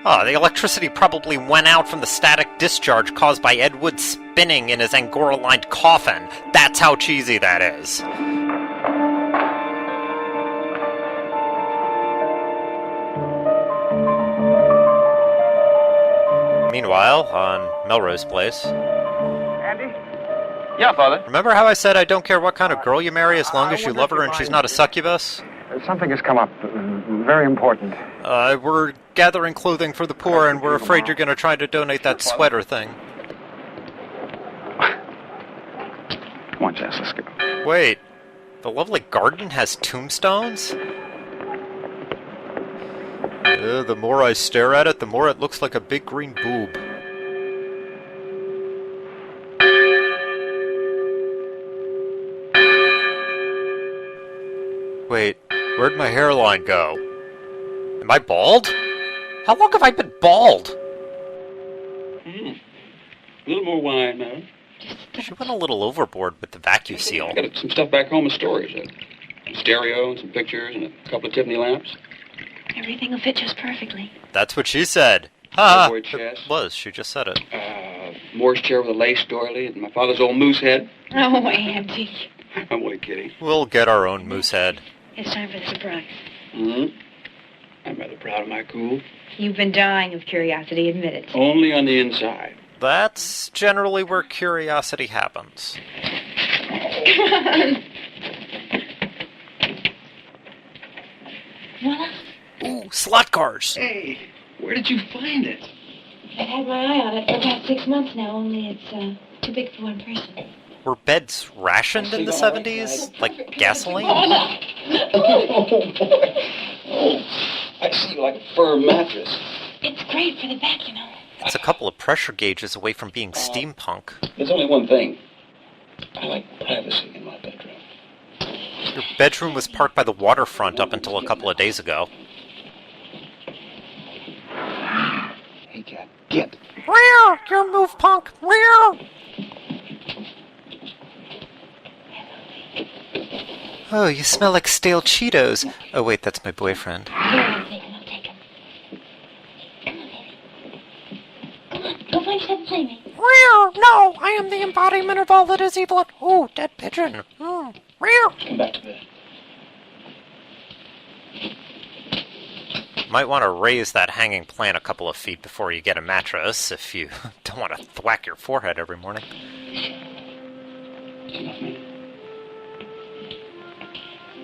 Oh, the electricity probably went out from the static discharge caused by Ed Wood spinning in his Angora-lined coffin. That's how cheesy that is. Meanwhile, on Melrose Place... Andy? Yeah, Father. Remember how I said I don't care what kind of girl you marry as long as you love her and she's not a succubus? Something has come up. Very important. We're gathering clothing for the poor and we're afraid you're going to try to donate that sweater thing. Come on, Jess, let's go. Wait, the lovely garden has tombstones? The more I stare at it, the more it looks like a big green boob. Wait, where'd my hairline go? Am I bald? How long have I been bald? A little more wine, man. She went a little overboard with the vacuum seal. I got some stuff back home in storage. A stereo and some pictures and a couple of Tiffany lamps. Everything will fit just perfectly. That's what she said. Ha! Cowboy chest. It was, she just said it. Morse chair with a lace doily and my father's old moose head. Oh, Andy. I'm only kidding. We'll get our own moose head. It's time for the surprise. I'm rather proud of my cool. You've been dying of curiosity, admit it. Only on the inside. That's generally where curiosity happens. Come on. Voila. Ooh, slot cars! Hey, where did you find it? I've had my eye on it for about 6 months now, only it's too big for one person. Were beds rationed in the 70s? Like gasoline? Oh, boy. Oh, I see, like a fur mattress. It's great for the back, you know. It's a couple of pressure gauges away from being steampunk. There's only one thing. I like privacy in my bedroom. Your bedroom was parked by the waterfront up until a couple of days ago. Hey, cat, get. Meow! Your move, punk! Meow! Oh, you smell like stale Cheetos. Oh, wait, that's my boyfriend. I'll take him. Come on, baby. Come on, go find Step Playmate. Meow! No! I am the embodiment of all that is evil. Oh, dead pigeon. Meow! Come back to bed. Might want to raise that hanging plant a couple of feet before you get a mattress if you don't want to thwack your forehead every morning. You love me?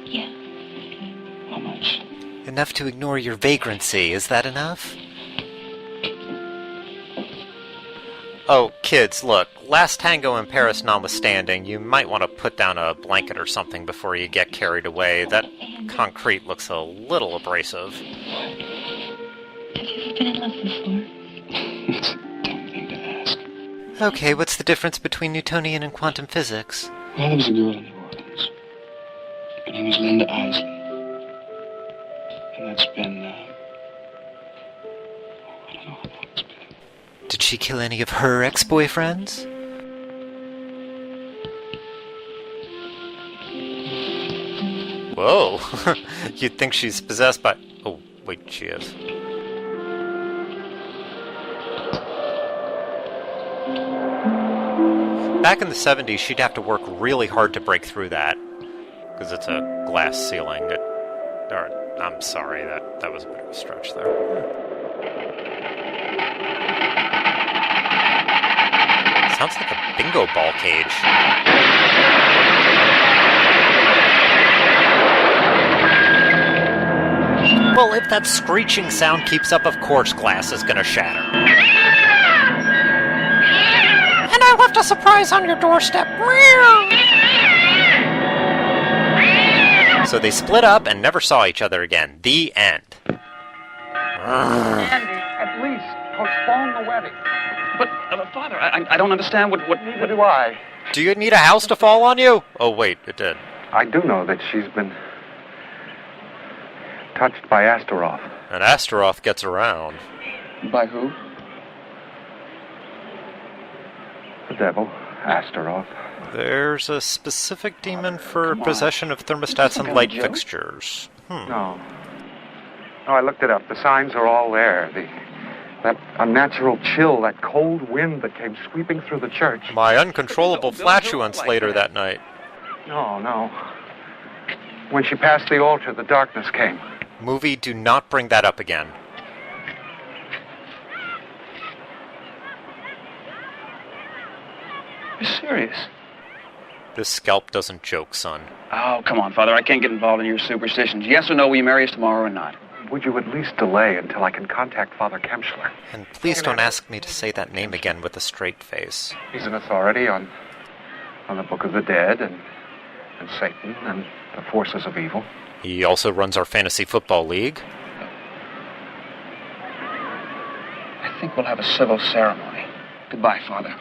Yeah. How much? Enough to ignore your vagrancy. Is that enough? Oh, kids, look. Last tango in Paris notwithstanding, you might want to put down a blanket or something before you get carried away. That concrete looks a little abrasive. Have you ever been in love before? It's a dumb thing to ask. Okay, what's the difference between Newtonian and quantum physics? Well, there was a girl in New Orleans. Her name was Linda Isley. And that's been, I don't know how long it's been. Did she kill any of her ex-boyfriends? Whoa! You'd think she's possessed by... Oh, wait, she is. Back in the 70s, she'd have to work really hard to break through that. Because it's a glass ceiling. I'm sorry, that was a bit of a stretch there. Sounds like a bingo ball cage. Well, if that screeching sound keeps up, of course glass is gonna shatter. And I left a surprise on your doorstep. So they split up and never saw each other again. The end. Andy, at least postpone the wedding. But, Father, I don't understand what... Neither do I. Do you need a house to fall on you? Oh, wait, it did. I do know that she's been touched by Astaroth. And Astaroth gets around. By who? The devil, Astaroth. There's a specific demon for possession of thermostats and light fixtures. No, I looked it up. The signs are all there. That unnatural chill, that cold wind that came sweeping through the church. My uncontrollable flatulence later that night. No. When she passed the altar, the darkness came. Movie, do not bring that up again. You're serious? This scalp doesn't joke, son. Oh, come on, Father. I can't get involved in your superstitions. Yes or no, will you marry us tomorrow or not? Would you at least delay until I can contact Father Kemschler? And please don't ask me to say that name again with a straight face. He's an authority on the Book of the Dead and Satan and the forces of evil. He also runs our fantasy football league. I think we'll have a civil ceremony. Goodbye, Father.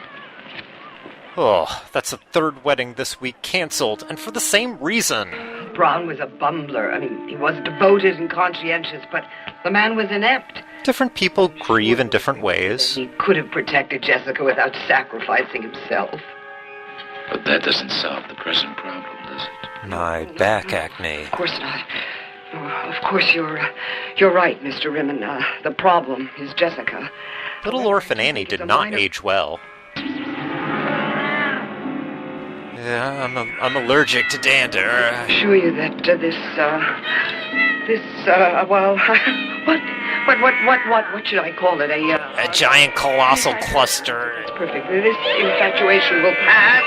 Oh, that's the third wedding this week canceled, and for the same reason. Brown was a bumbler. I mean, he was devoted and conscientious, but the man was inept. Different people grieve in different ways. He could have protected Jessica without sacrificing himself. But that doesn't solve the present problem, does it? My back acne. Of course not. Oh, of course, you're right, Mr. Rimmen. The problem is Jessica. Little Orphan Annie did not age well. Yeah, I'm allergic to dander. I assure you that what should I call it? A giant colossal cluster. Perfect. This infatuation will pass.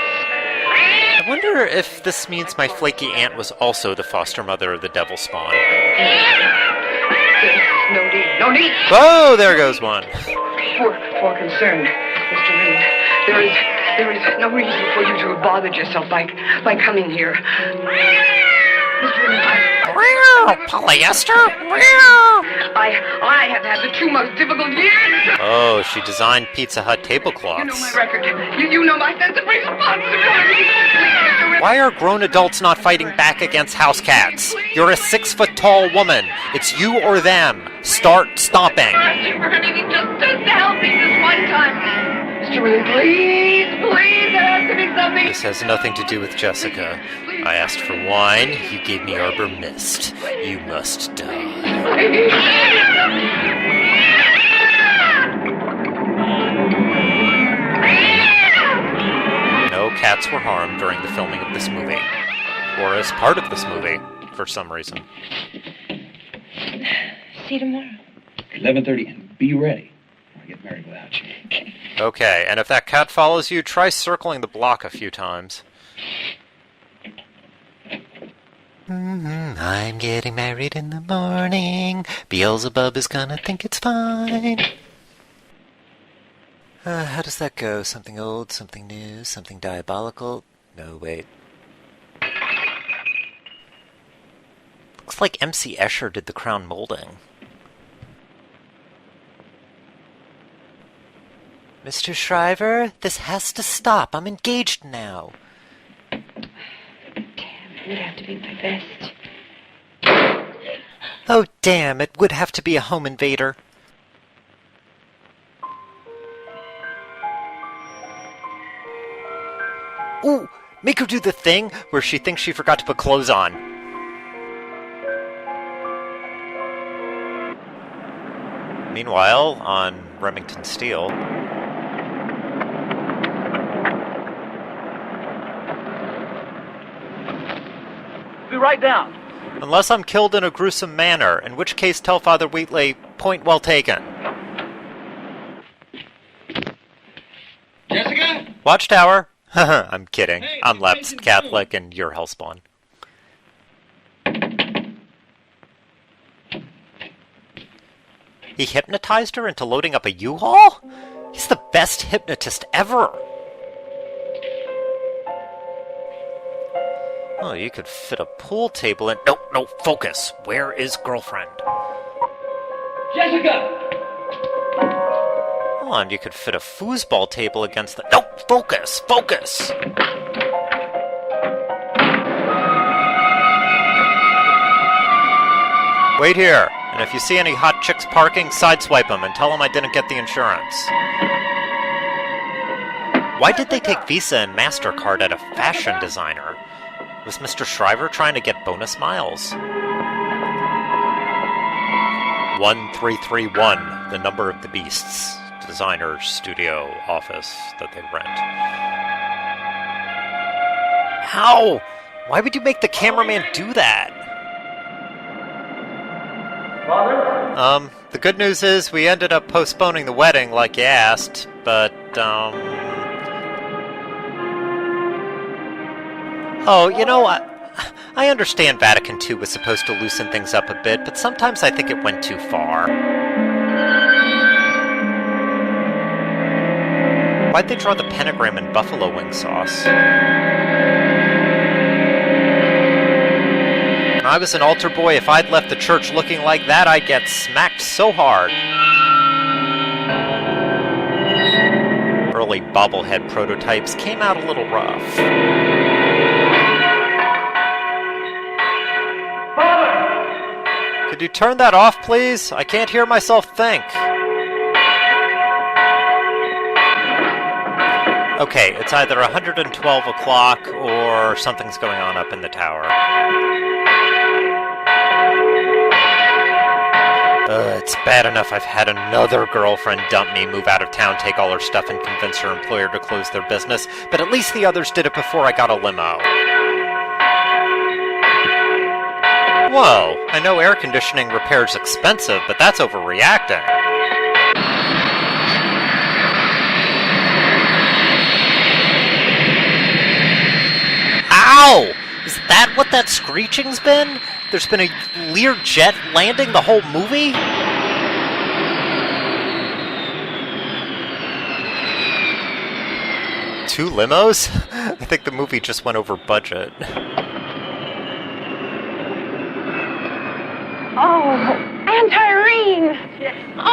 I wonder if this means my flaky aunt was also the foster mother of the devil spawn. No need. Oh, there goes one. For concern, Mr. Rimmen. There is no reason for you to have bothered yourself by coming here. Mr. Rimmen, Polyester? I have had the two most difficult years. Oh, she designed Pizza Hut You know tablecloths. my record. You know my sense of responsibility. Why are grown adults not fighting back against house cats? You're a 6-foot-tall woman. It's you or them. Start stomping. Ask you for anything just to help me this one time. Mr. William, please, there has to be something. This has nothing to do with Jessica. I asked for wine. You gave me Arbor Mist. You must die. No cats were harmed during the filming of this movie. Or as part of this movie, for some reason. See you tomorrow. 11:30, and be ready. I'll get married without you. Okay, and if that cat follows you, try circling the block a few times. I'm getting married in the morning. Beelzebub is gonna think it's fine. How does that go? Something old, something new, something diabolical? No, wait. Looks like MC Escher did the crown molding. Mr. Shriver, this has to stop. I'm engaged now. It would have to be my best. Oh, damn, it would have to be a home invader. Ooh, make her do the thing where she thinks she forgot to put clothes on. Meanwhile, on Remington Steele... Be right down. Unless I'm killed in a gruesome manner, in which case tell Father Wheatley, point well taken. Jessica? Watchtower? I'm kidding. Hey, I'm pay left attention to Catholic and you're Hellspawn. He hypnotized her into loading up a U-Haul? He's the best hypnotist ever! Oh, you could fit a pool table in... No, focus! Where is girlfriend? Jessica! Oh, and you could fit a foosball table against the... No, focus! Wait here, and if you see any hot chicks parking, sideswipe them and tell them I didn't get the insurance. Why did they take Visa and MasterCard at a fashion designer? Was Mr. Shriver trying to get bonus miles? 1331, the number of the beasts. Designer studio office that they rent. How? Why would you make the cameraman do that? The good news is we ended up postponing the wedding like you asked, but, Oh, you know, I understand Vatican II was supposed to loosen things up a bit, but sometimes I think it went too far. Why'd they draw the pentagram in buffalo wing sauce? When I was an altar boy, if I'd left the church looking like that, I'd get smacked so hard. Early bobblehead prototypes came out a little rough. Could you turn that off, please? I can't hear myself think. Okay, it's either 112 o'clock or something's going on up in the tower. It's bad enough I've had another girlfriend dump me, move out of town, take all her stuff, and convince her employer to close their business, but at least the others did it before I got a limo. Whoa, I know air conditioning repair's expensive, but that's overreacting. Ow! Is that what that screeching's been? There's been a Learjet landing the whole movie? Two limos? I think the movie just went over budget.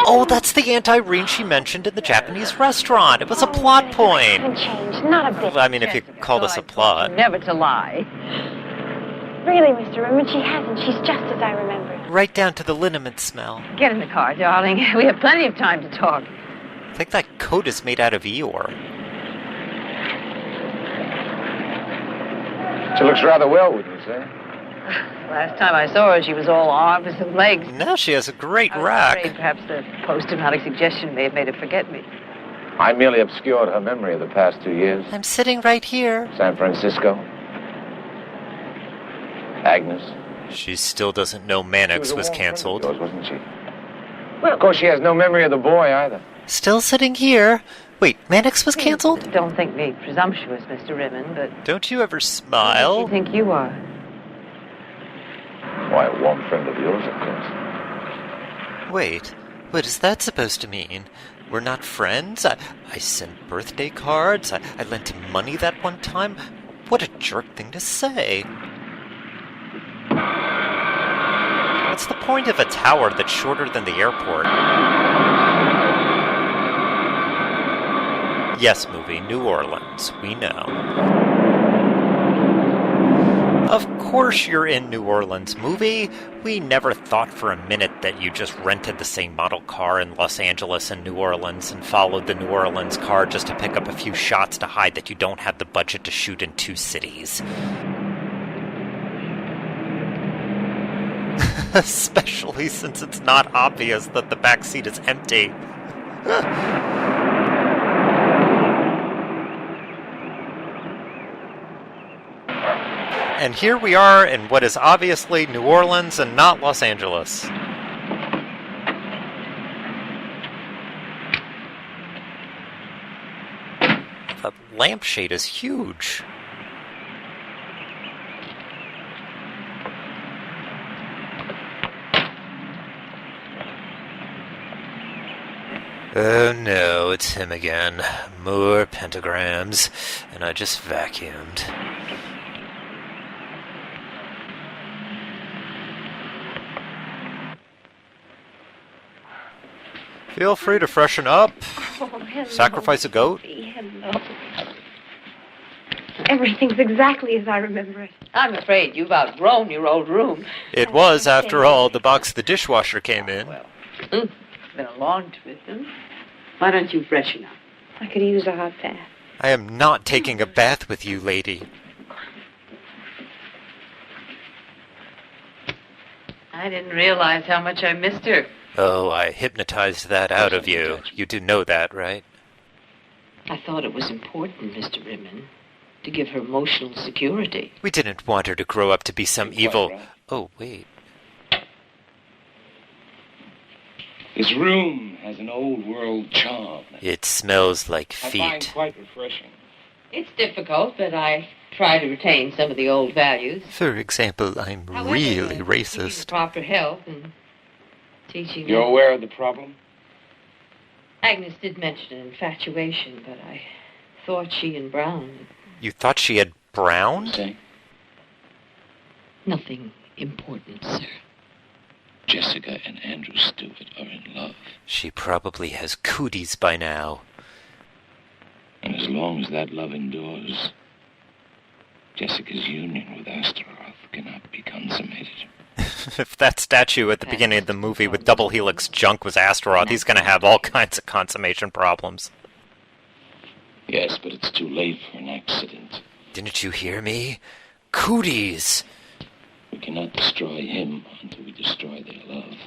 Oh, that's the Aunt Irene she mentioned in the Japanese restaurant. It was a plot point. Haven't changed, not a bit. I mean, if you call this a plot. Never to lie. Really, Mr. Rimmon, she hasn't. She's just as I remembered. Right down to the liniment smell. Get in the car, darling. We have plenty of time to talk. I think that coat is made out of Eeyore. She looks rather well, wouldn't you say? Last time I saw her, she was all arms and legs. Now she has a great I was rack. afraid perhaps the post-traumatic suggestion may have made her forget me. I merely obscured her memory of the past 2 years. I'm sitting right here. San Francisco. Agnes. She still doesn't know Mannix was canceled. Yours, wasn't she? Well, of course, she has no memory of the boy either. Still sitting here. Wait, Mannix was canceled? Don't think me presumptuous, Mr. Rimmon, but... Don't you ever Who do smile? you think you are? Why, a warm friend of yours, of course. Wait, what is that supposed to mean? We're not friends? I sent birthday cards? I lent him money that one time? What a jerk thing to say. What's the point of a tower that's shorter than the airport? Yes, movie, New Orleans, we know. Of course you're in New Orleans, movie. We never thought for a minute that you just rented the same model car in Los Angeles and New Orleans and followed the New Orleans car just to pick up a few shots to hide that you don't have the budget to shoot in 2 cities. Especially since it's not obvious that the back seat is empty. And here we are in what is obviously New Orleans and not Los Angeles. The lampshade is huge. Oh no, it's him again. More pentagrams. And I just vacuumed. Feel free to freshen up. Oh, hello. Sacrifice a goat. Hello. Everything's exactly as I remember it. I'm afraid you've outgrown your old room. It was, after all, the box the dishwasher came in. Well, it's been a long trip. Why don't you freshen up? I could use a hot bath. I am not taking a bath with you, lady. I didn't realize how much I missed her. Oh, I hypnotized that out of you. You do know that, right? I thought it was important, Mr. Rimmon, to give her emotional security. We didn't want her to grow up to be some evil... Oh, wait. This room has an old-world charm. It smells like I find feet. quite refreshing. It's difficult, but I try to retain some of the old values. For example, I'm However, really keeping racist. proper health and teaching You're them. aware of the problem? Agnes did mention an infatuation, but I thought she and Brown... You thought she had brown? Say, Nothing important, sir. Jessica and Andrew Stewart are in love. She probably has cooties by now. And as long as that love endures, Jessica's union with Astaroth cannot be consummated. If that statue at the beginning of the movie with double helix junk was Astaroth, he's going to have all kinds of consummation problems. Yes, but it's too late for an accident. Didn't you hear me? Cooties! We cannot destroy him until we destroy their love.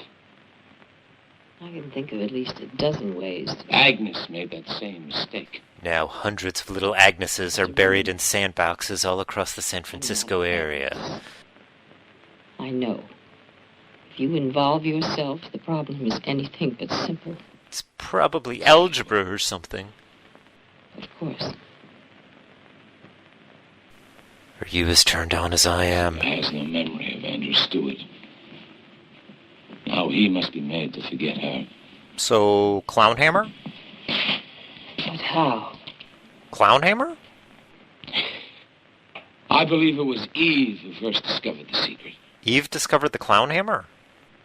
I can think of at least a dozen ways to... Agnes made that same mistake. Now hundreds of little Agneses are buried in sandboxes all across the San Francisco area. I know. If you involve yourself, the problem is anything but simple. It's probably algebra or something. Of course. Are you as turned on as I am? He has no memory of Andrew Stewart. Now he must be made to forget her. So, Clownhammer? But how? Clownhammer? I believe it was Eve who first discovered the secret. Eve discovered the Clownhammer?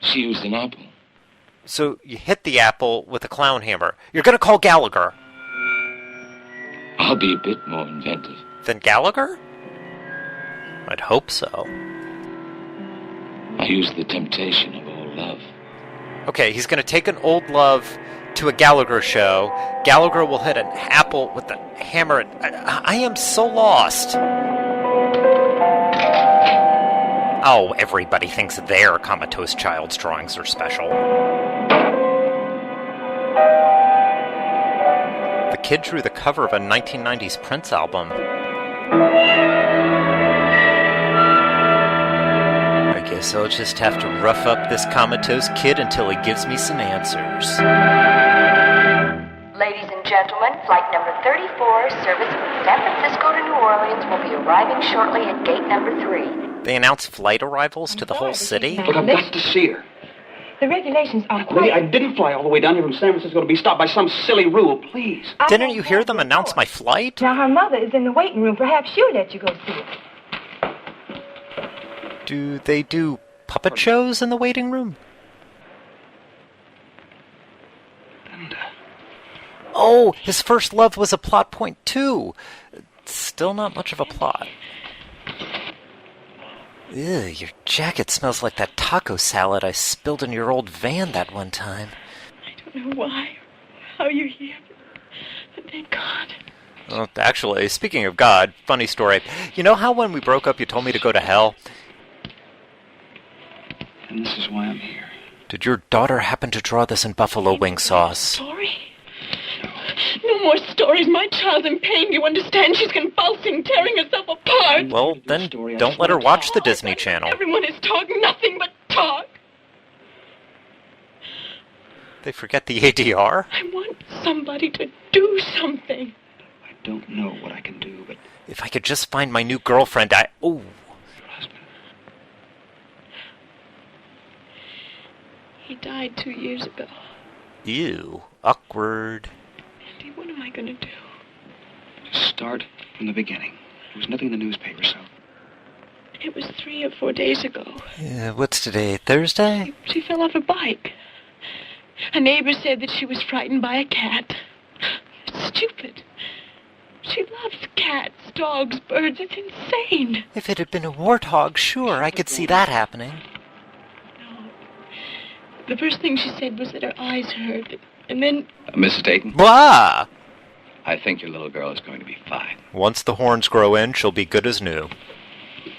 She used an apple. So you hit the apple with a clown hammer. You're gonna call Gallagher. I'll be a bit more inventive. Than Gallagher? I'd hope so. I use the temptation of old love. Okay, he's gonna take an old love to a Gallagher show. Gallagher will hit an apple with a hammer. I am so lost. Oh, everybody thinks their comatose child's drawings are special. The kid drew the cover of a 1990s Prince album. I guess I'll just have to rough up this comatose kid until he gives me some answers. Ladies and gentlemen, flight number 34, service from San Francisco to New Orleans, will be arriving shortly at gate number 3. They announce flight arrivals to the whole city? Look, I've got to see her. The regulations are Lily, I didn't fly all the way down here from San Francisco to be stopped by some silly rule. Please. Didn't you hear them announce my flight? Now, her mother is in the waiting room. Perhaps she'll let you go see her. Do they do puppet shows in the waiting room? Oh, his first love was a plot point too. Still not much of a plot. Ew, your jacket smells like that taco salad I spilled in your old van that one time. I don't know why, how you're here, but thank God. Well, actually, speaking of God, funny story. You know how when we broke up you told me to go to hell? And this is why I'm here. Did your daughter happen to draw this in buffalo wing sauce? Story? No more stories. My child's in pain. You understand? She's convulsing, tearing herself apart. Well, then don't let her watch the Disney Channel. Everyone is talking, nothing but talk. They forget the ADR? I want somebody to do something. I don't know what I can do, but... If I could just find my new girlfriend, Oh. He died 2 years ago. Ew. Awkward. Andy, what am I going to do? Just start from the beginning. There was nothing in the newspaper, so... It was 3 or 4 days ago. What's today, Thursday? She fell off her bike. A neighbor said that she was frightened by a cat. It's stupid. She loves cats, dogs, birds. It's insane. If it had been a warthog, sure, I could see that happening. The first thing she said was that her eyes hurt, and then... Mrs. Dayton? Blah! I think your little girl is going to be fine. Once the horns grow in, she'll be good as new.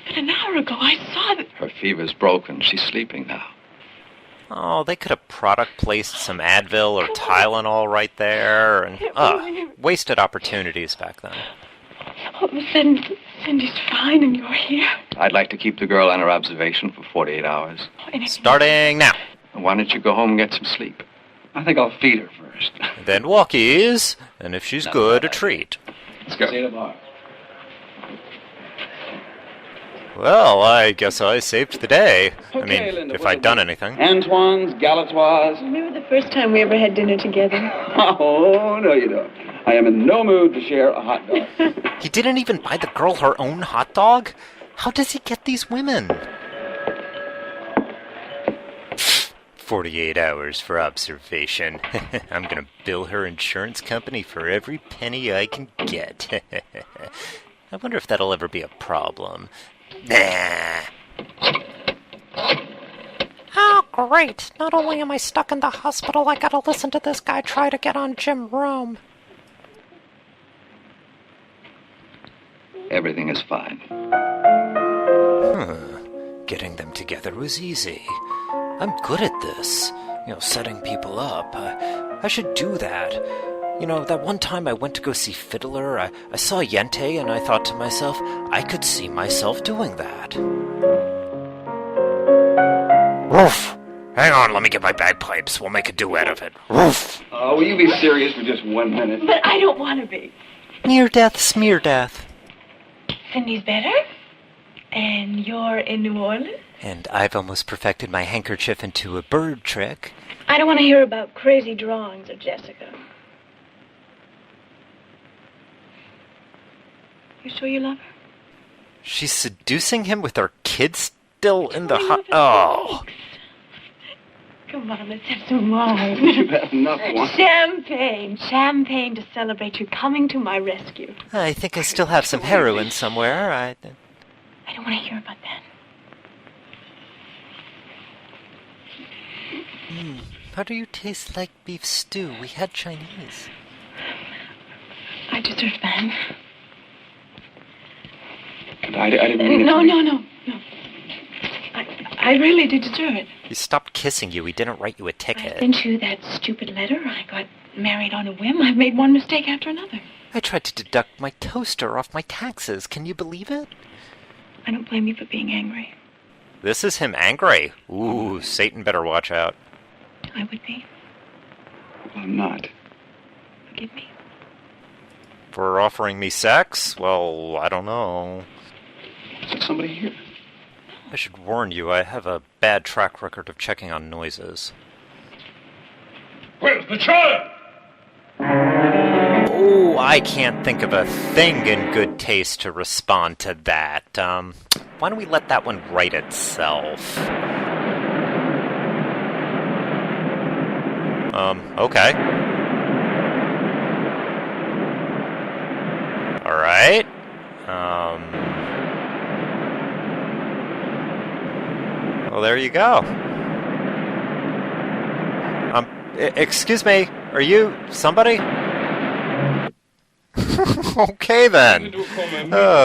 But an hour ago, I saw that... Her fever's broken. She's sleeping now. Oh, they could have product placed some Advil or Tylenol right there, and... wasted opportunities back then. All of a sudden, Cindy's fine, and you're here. I'd like to keep the girl under observation for 48 hours. Starting now. Why don't you go home and get some sleep? I think I'll feed her first. Then walkies, and if she's good, a treat. Let's go. See you tomorrow. Well, I guess I saved the day. Okay, I mean, Linda, if I'd done anything. Antoine's, Galatoire's. Remember the first time we ever had dinner together? Oh, no you don't. I am in no mood to share a hot dog. He didn't even buy the girl her own hot dog? How does he get these women? 48 hours for observation. I'm gonna bill her insurance company for every penny I can get. I wonder if that'll ever be a problem. Nah. Oh, great. Not only am I stuck in the hospital, I gotta listen to this guy try to get on Jim Rome. Everything is fine. Getting them together was easy. I'm good at this. Setting people up. I should do that. That one time I went to go see Fiddler, I saw Yente and I thought to myself, I could see myself doing that. Woof! Hang on, let me get my bagpipes. We'll make a duet of it. Woof! Will you be serious for just 1 minute? But I don't want to be. Near death, smear death. Cindy's better? And you're in New Orleans? And I've almost perfected my handkerchief into a bird trick. I don't want to hear about crazy drawings of Jessica. You sure you love her? She's seducing him with her kids still in the hot... Oh. Come on, let's have some wine. You've had enough wine. Champagne. Champagne to celebrate you coming to my rescue. I think I still have some heroin somewhere. I don't want to hear about that. How do you taste like beef stew? We had Chinese. I deserve that. I didn't mean it. No. I really did deserve it. He stopped kissing you. He didn't write you a I ticket. sent you that stupid letter. I got married on a whim. I've made one mistake after another. I tried to deduct my toaster off my taxes. Can you believe it? I don't blame you for being angry. This is him angry. Ooh, Satan better watch out. I would be. Well, I'm not. Forgive me. For offering me sex? Well, I don't know. Is there somebody here? I should warn you, I have a bad track record of checking on noises. Where's the child? Oh, I can't think of a thing in good taste to respond to that. Why don't we let that one write itself? Okay. Alright. Well, there you go. Excuse me, are you somebody? Okay then.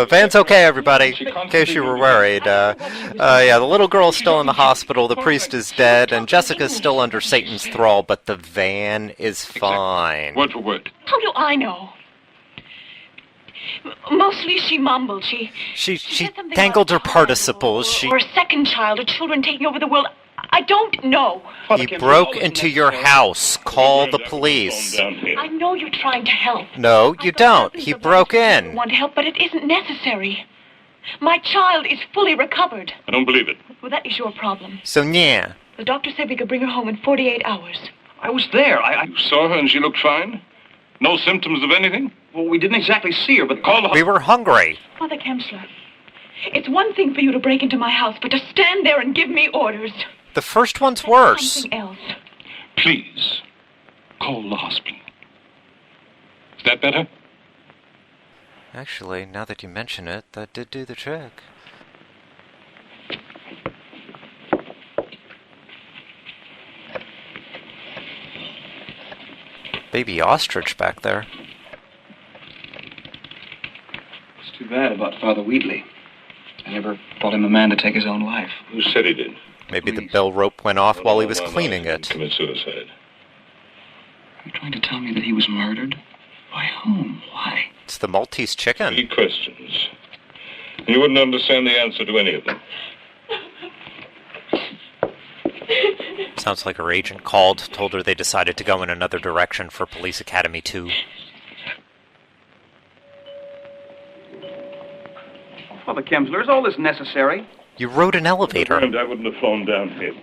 Van's okay, everybody. In case you were worried. Yeah, the little girl's still in the hospital, the priest is dead, and Jessica's still under Satan's thrall, but the van is fine. Word for word. How do I know? Mostly she mumbled. She said something tangled her about participles. Or a second child, or children taking over the world. I don't know. He broke into your house. Call the police. I know you're trying to help. No, you don't. He broke in. I want to help, but it isn't necessary. My child is fully recovered. I don't believe it. Well, that is your problem. So, yeah. The doctor said we could bring her home in 48 hours. I was there. You saw her and she looked fine? No symptoms of anything? Well, we didn't exactly see her, but call the... We were hungry. Father Kemsler, it's one thing for you to break into my house, but to stand there and give me orders. The first one's worse. Something else. Please, call the hospital. Is that better? Actually, now that you mention it, that did do the trick. Baby ostrich back there. It's too bad about Father Wheatley. I never thought him a man to take his own life. Who said he did? Maybe the bell rope went off while he was cleaning it. Commit suicide. Are you trying to tell me that he was murdered? By whom? Why? It's the Maltese chicken. 3 questions. You wouldn't understand the answer to any of them. Sounds like her agent called, told her they decided to go in another direction for Police Academy 2. Father Kemsler, is all this necessary? You rode an elevator. I wouldn't have flown down here.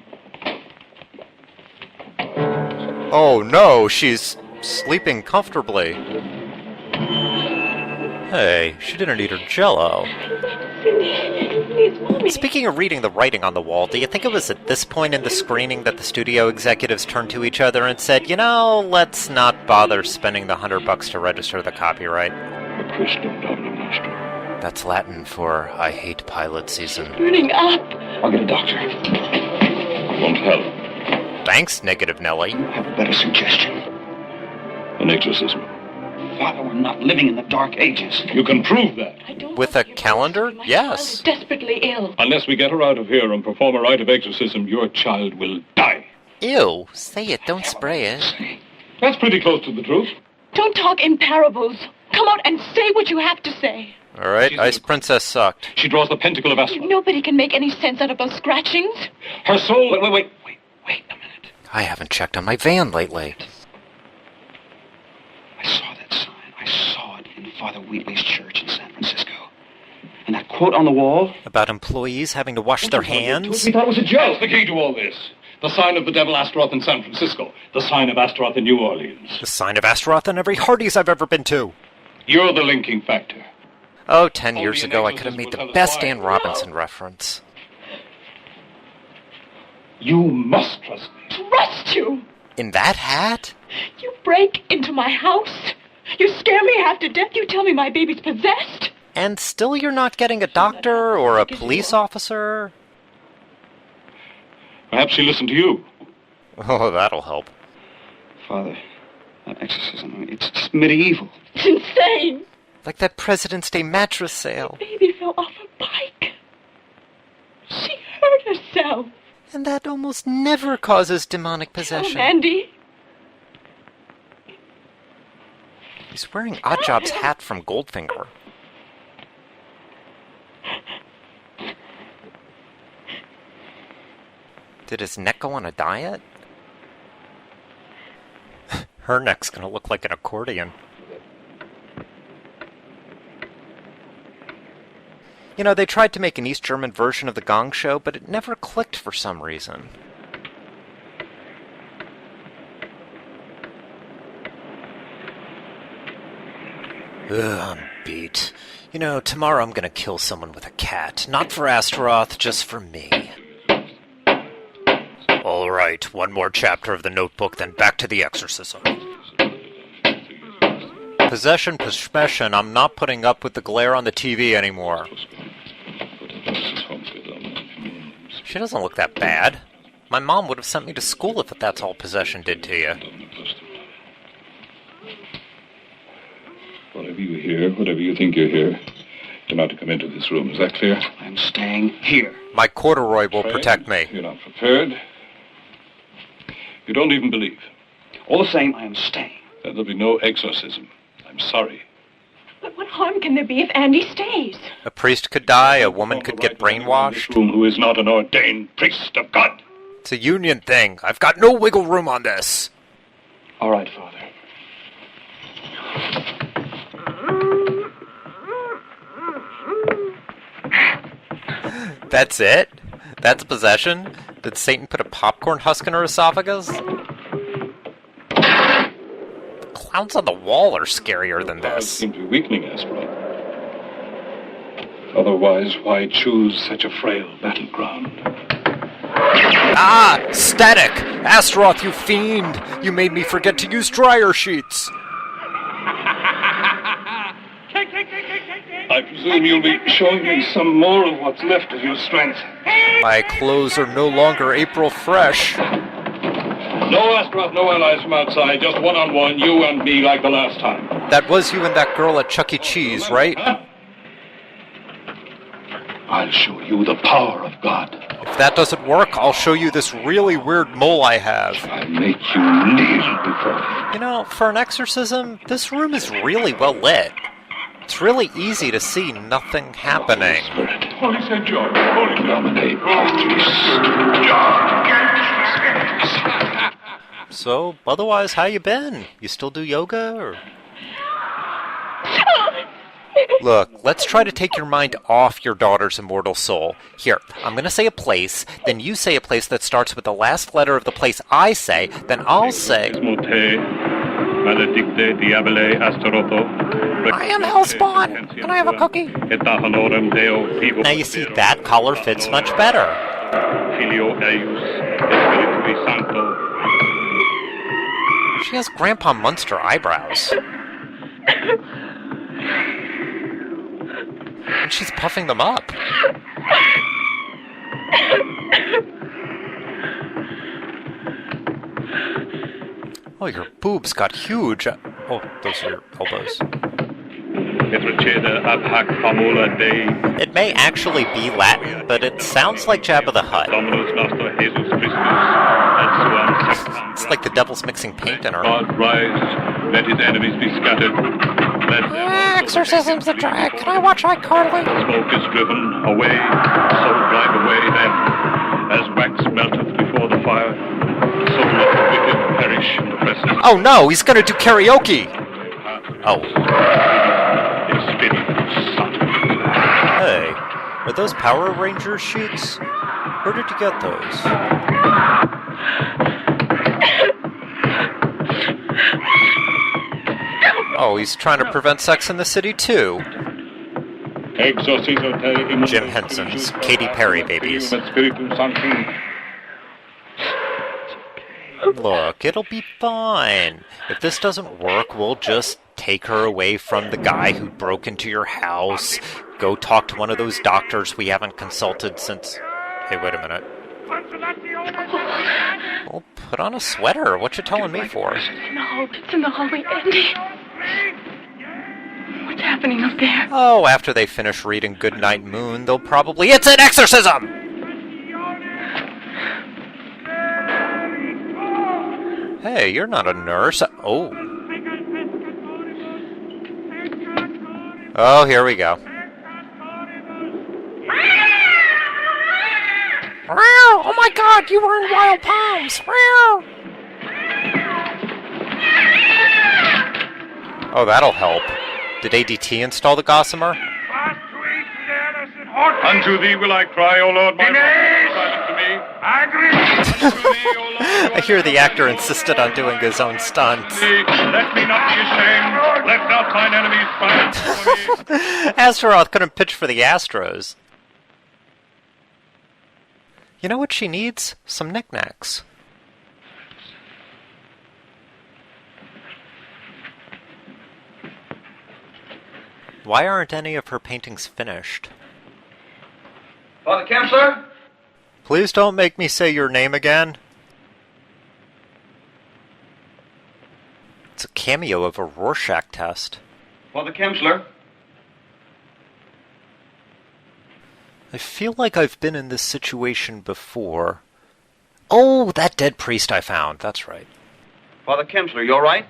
Oh no, she's sleeping comfortably. Hey, she didn't eat her Jell-O. Speaking of reading the writing on the wall, do you think it was at this point in the screening that the studio executives turned to each other and said, you know, let's not bother spending the $100 to register the copyright? That's Latin for I hate pilot season. Burning up. I'll get a doctor. Won't help. Thanks, Negative Nelly. I have a better suggestion. An exorcism. Father, we're not living in the Dark Ages. You can prove that. With a calendar? Yes. Desperately ill. Unless we get her out of here and perform a rite of exorcism, your child will die. Ew. Say it, don't spray it. That's pretty close to the truth. Don't talk in parables. Come out and say what you have to say. Alright, Ice Princess sucked. She draws the pentacle of Astaroth. Nobody can make any sense out of those scratchings. Her soul... Wait a minute. I haven't checked on my van lately. I saw that sign. I saw it in Father Wheatley's church in San Francisco. And that quote on the wall... About employees having to wash their hands? We thought it was a joke. That's the key to all this. The sign of the devil Astaroth in San Francisco. The sign of Astaroth in New Orleans. The sign of Astaroth in every Hardee's I've ever been to. You're the linking factor. Oh, 10 years ago I could have made the best Ann Robinson reference. You must trust me. Trust you? In that hat? You break into my house. You scare me half to death. You tell me my baby's possessed. And still you're not getting a doctor or a police officer? Perhaps she listened to you. Oh, that'll help. Father, that exorcism, I mean, it's just medieval. It's insane. Like that President's Day mattress sale. The baby fell off a bike. She hurt herself. And that almost never causes demonic possession. Oh, Andy. He's wearing Oddjob's hat from Goldfinger. Did his neck go on a diet? Her neck's gonna look like an accordion. You know, they tried to make an East German version of the Gong Show, but it never clicked for some reason. Ugh, I'm beat. You know, tomorrow I'm gonna kill someone with a cat. Not for Astaroth, just for me. Alright, one more chapter of the notebook, then back to the exorcism. Possession, possession, I'm not putting up with the glare on the TV anymore. She doesn't look that bad. My mom would have sent me to school if that's all possession did to you. Whatever you hear, whatever you think you hear, you're not to come into this room. Is that clear? I'm staying here. My corduroy will protect me. You're not prepared. You don't even believe. All the same, I am staying. Then there'll be no exorcism. I'm sorry. But what harm can there be if Andy stays? A priest could die, a woman could get brainwashed. Who is not an ordained priest of God. It's a union thing. I've got no wiggle room on this. All right, Father. That's it? That's possession? Did Satan put a popcorn husk in her esophagus? The clowns on the wall are scarier than this. Seem to be weakening, Astaroth. Otherwise, why choose such a frail battleground? Ah! Static! Astaroth, you fiend! You made me forget to use dryer sheets! I presume you'll be showing me some more of what's left of your strength. My clothes are no longer April fresh. No, Astaroth, no allies from outside. Just one-on-one, you and me like the last time. That was you and that girl at Chuck E. Cheese, right? I'll show you the power of God. If that doesn't work, I'll show you this really weird mole I have. I make you kneel before me. You know, for an exorcism, this room is really well lit. It's really easy to see nothing happening. Holy St. George, Holy Dominate. So, otherwise, how you been? You still do yoga, or...? Look, let's try to take your mind off your daughter's immortal soul. Here, I'm gonna say a place, then you say a place that starts with the last letter of the place I say, then I'll say... Maledicte diabole Astaroto. I am Hellspawn! Can I have a cookie? Eta honorem Deo vivo. Now you see, that color fits much better. Filio eius, Spiritui Sancto. She has Grandpa Munster eyebrows. And she's puffing them up. Oh, your boobs got huge. Oh, those are your elbows. It may actually be Latin, but it sounds like Jabba the Hutt. It's like the devil's mixing paint in her. God rise, let his enemies be scattered. Exorcism's a drag. Can I watch iCarly? Smoke is driven away, so drive away them. As wax melteth before the fire, so let the wicked perish in the presence. Oh no, he's gonna do karaoke! Oh. Hey, are those Power Rangers sheets? Where did you get those? Oh, he's trying to prevent sex in the city too. Jim Henson's Katy Perry babies. Look, it'll be fine. If this doesn't work, we'll just take her away from the guy who broke into your house, go talk to one of those doctors we haven't consulted since... Hey, wait a minute. Well, put on a sweater. What you telling me for? No, it's in the hallway, Andy. What's happening up there? Oh, after they finish reading Goodnight Moon, they'll probably... It's an exorcism! Hey, you're not a nurse. Oh. Oh, here we go. Oh my god, you were in Wild Palms! Oh, that'll help. Did ADT install the Gossamer? Unto thee will I cry, O Lord, my God, to me. I hear the actor insisted on doing his own stunts. Let me not be ashamed. Let not mine enemies triumph over me. Astaroth couldn't pitch for the Astros. You know what she needs? Some knickknacks. Why aren't any of her paintings finished? Father Kempsler? Please don't make me say your name again. It's a cameo of a Rorschach test. Father Kempsler? I feel like I've been in this situation before. Oh, that dead priest I found. That's right. Father Kempsler, you all right?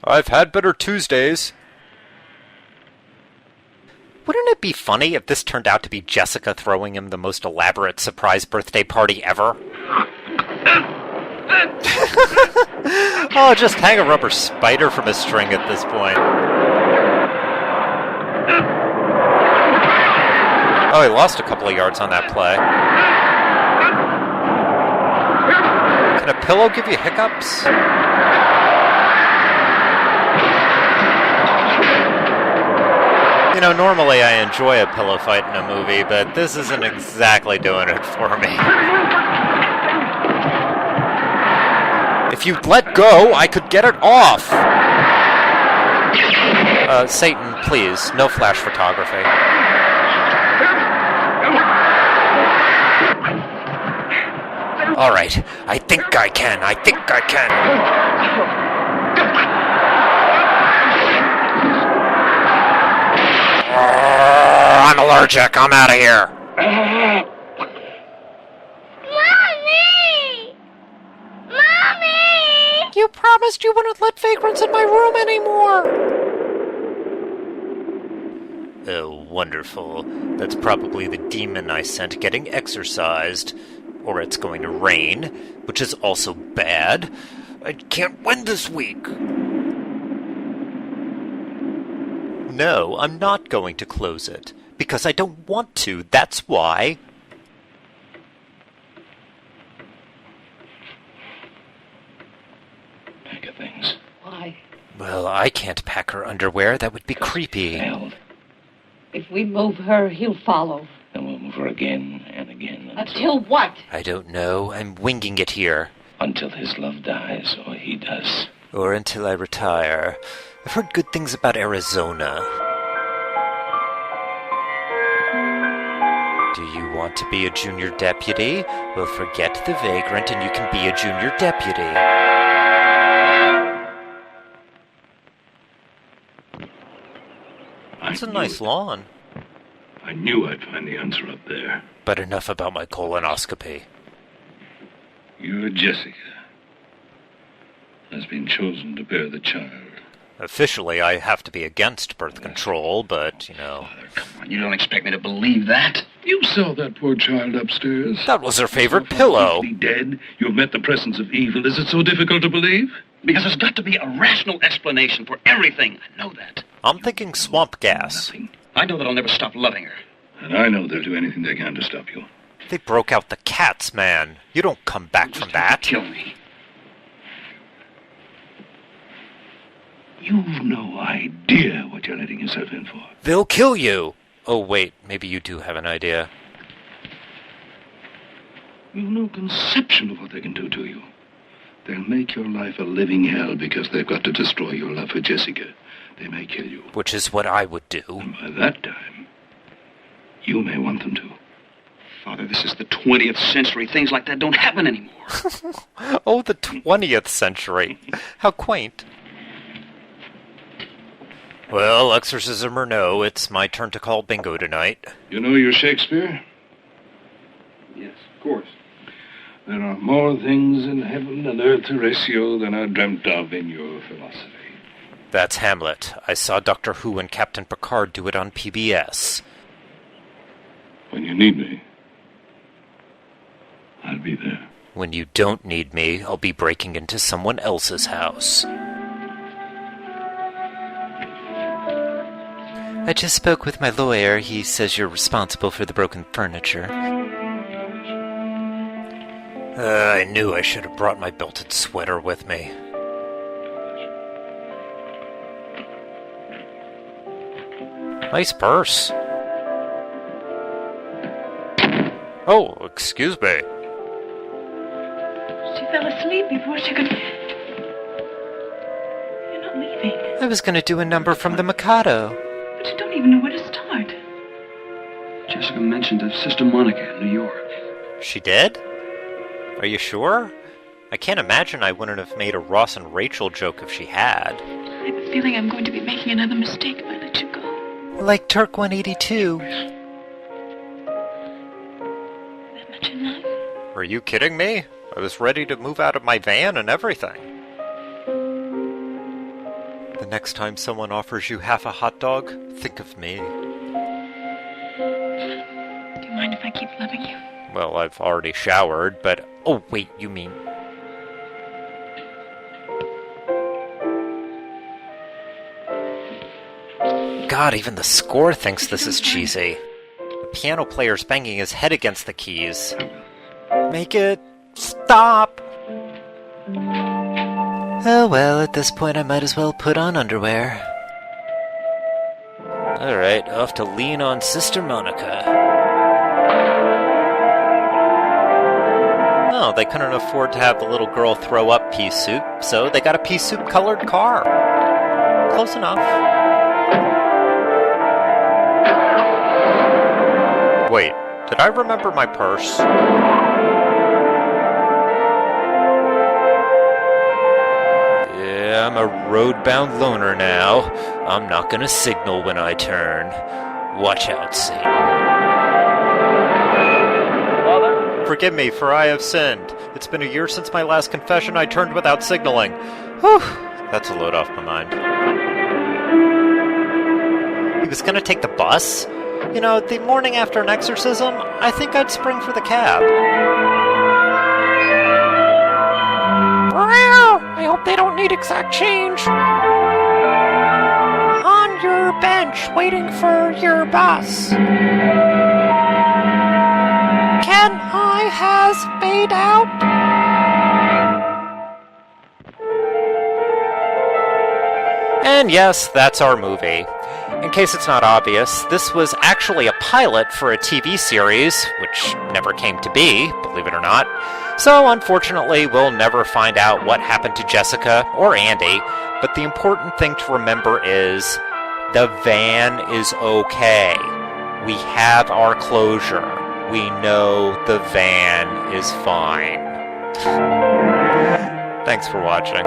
I've had better Tuesdays. Wouldn't it be funny if this turned out to be Jessica throwing him the most elaborate surprise birthday party ever? Oh, just hang a rubber spider from a string at this point. Oh, he lost a couple of yards on that play. Can a pillow give you hiccups? You know, normally I enjoy a pillow fight in a movie, but this isn't exactly doing it for me. If you'd let go, I could get it off! Satan, please, no flash photography. Alright, I think I can. I'm allergic. I'm out of here. Mommy! You promised you wouldn't let vagrants in my room anymore. Oh, wonderful. That's probably the demon I sent getting exorcised. Or it's going to rain, which is also bad. I can't win this week. No, I'm not going to close it. Because I don't want to, that's why. Pack of things. Why? Well, I can't pack her underwear. That would be creepy. Held. If we move her, he'll follow. And we'll move her again and again. Until what? I don't know. I'm winging it here. Until his love dies, or he does. Or until I retire. I've heard good things about Arizona. Do you want to be a junior deputy? Well, forget the vagrant and you can be a junior deputy. It's a nice lawn. I knew I'd find the answer up there. But enough about my colonoscopy. Your Jessica has been chosen to bear the child. Officially, I have to be against birth control, but, you know... Father, come on. You don't expect me to believe that? You saw that poor child upstairs. That was her favorite pillow. Dead. You've met the presence of evil. Is it so difficult to believe? Because there's got to be a rational explanation for everything. I know that. I'm thinking swamp gas. Nothing. I know that I'll never stop loving her. And I know they'll do anything they can to stop you. They broke out the cats, man. You don't come back from that. Kill me. You've no idea what you're letting yourself in for. They'll kill you. Oh, wait. Maybe you do have an idea. You've no conception of what they can do to you. They'll make your life a living hell because they've got to destroy your love for Jessica. They may kill you. Which is what I would do. And by that time, you may want them to. Father, this is the 20th century. Things like that don't happen anymore. Oh, the 20th century. How quaint. Well, exorcism or no, it's my turn to call bingo tonight. You know your Shakespeare? Yes, of course. There are more things in heaven and earth, Horatio, than are dreamt of in your philosophy. That's Hamlet. I saw Doctor Who and Captain Picard do it on PBS. When you need me, I'll be there. When you don't need me, I'll be breaking into someone else's house. I just spoke with my lawyer. He says you're responsible for the broken furniture. I knew I should have brought my belted sweater with me. Nice purse. Oh, excuse me. She fell asleep before she could... You're not leaving. I was going to do a number from the Mikado. But you don't even know where to start. Jessica mentioned a Sister Monica in New York. She did? Are you sure? I can't imagine I wouldn't have made a Ross and Rachel joke if she had. I have a feeling I'm going to be making another mistake if I let you go. Like Turk 182. That much in love? Are you kidding me? I was ready to move out of my van and everything. The next time someone offers you half a hot dog, think of me. Do you mind if I keep loving you? Well, I've already showered, but... Oh, wait, you mean... God, even the score thinks this is cheesy. The piano player's banging his head against the keys. Make it... stop! Oh well, at this point I might as well put on underwear. Alright, off to lean on Sister Monica. Oh, they couldn't afford to have the little girl throw up pea soup, so they got a pea soup colored car. Close enough. Wait, did I remember my purse? Yeah, I'm a road-bound loner now. I'm not gonna signal when I turn. Watch out, Satan. Father? Forgive me, for I have sinned. It's been a year since my last confession. I turned without signaling. Whew, that's a load off my mind. He was gonna take the bus? You know, the morning after an exorcism, I think I'd spring for the cab. I hope they don't need exact change. On your bench, waiting for your bus. Can I has fade out? And yes, that's our movie. In case it's not obvious, this was actually a pilot for a TV series, which never came to be, believe it or not. So, unfortunately, we'll never find out what happened to Jessica or Andy, but the important thing to remember is the van is okay. We have our closure. We know the van is fine. Thanks for watching.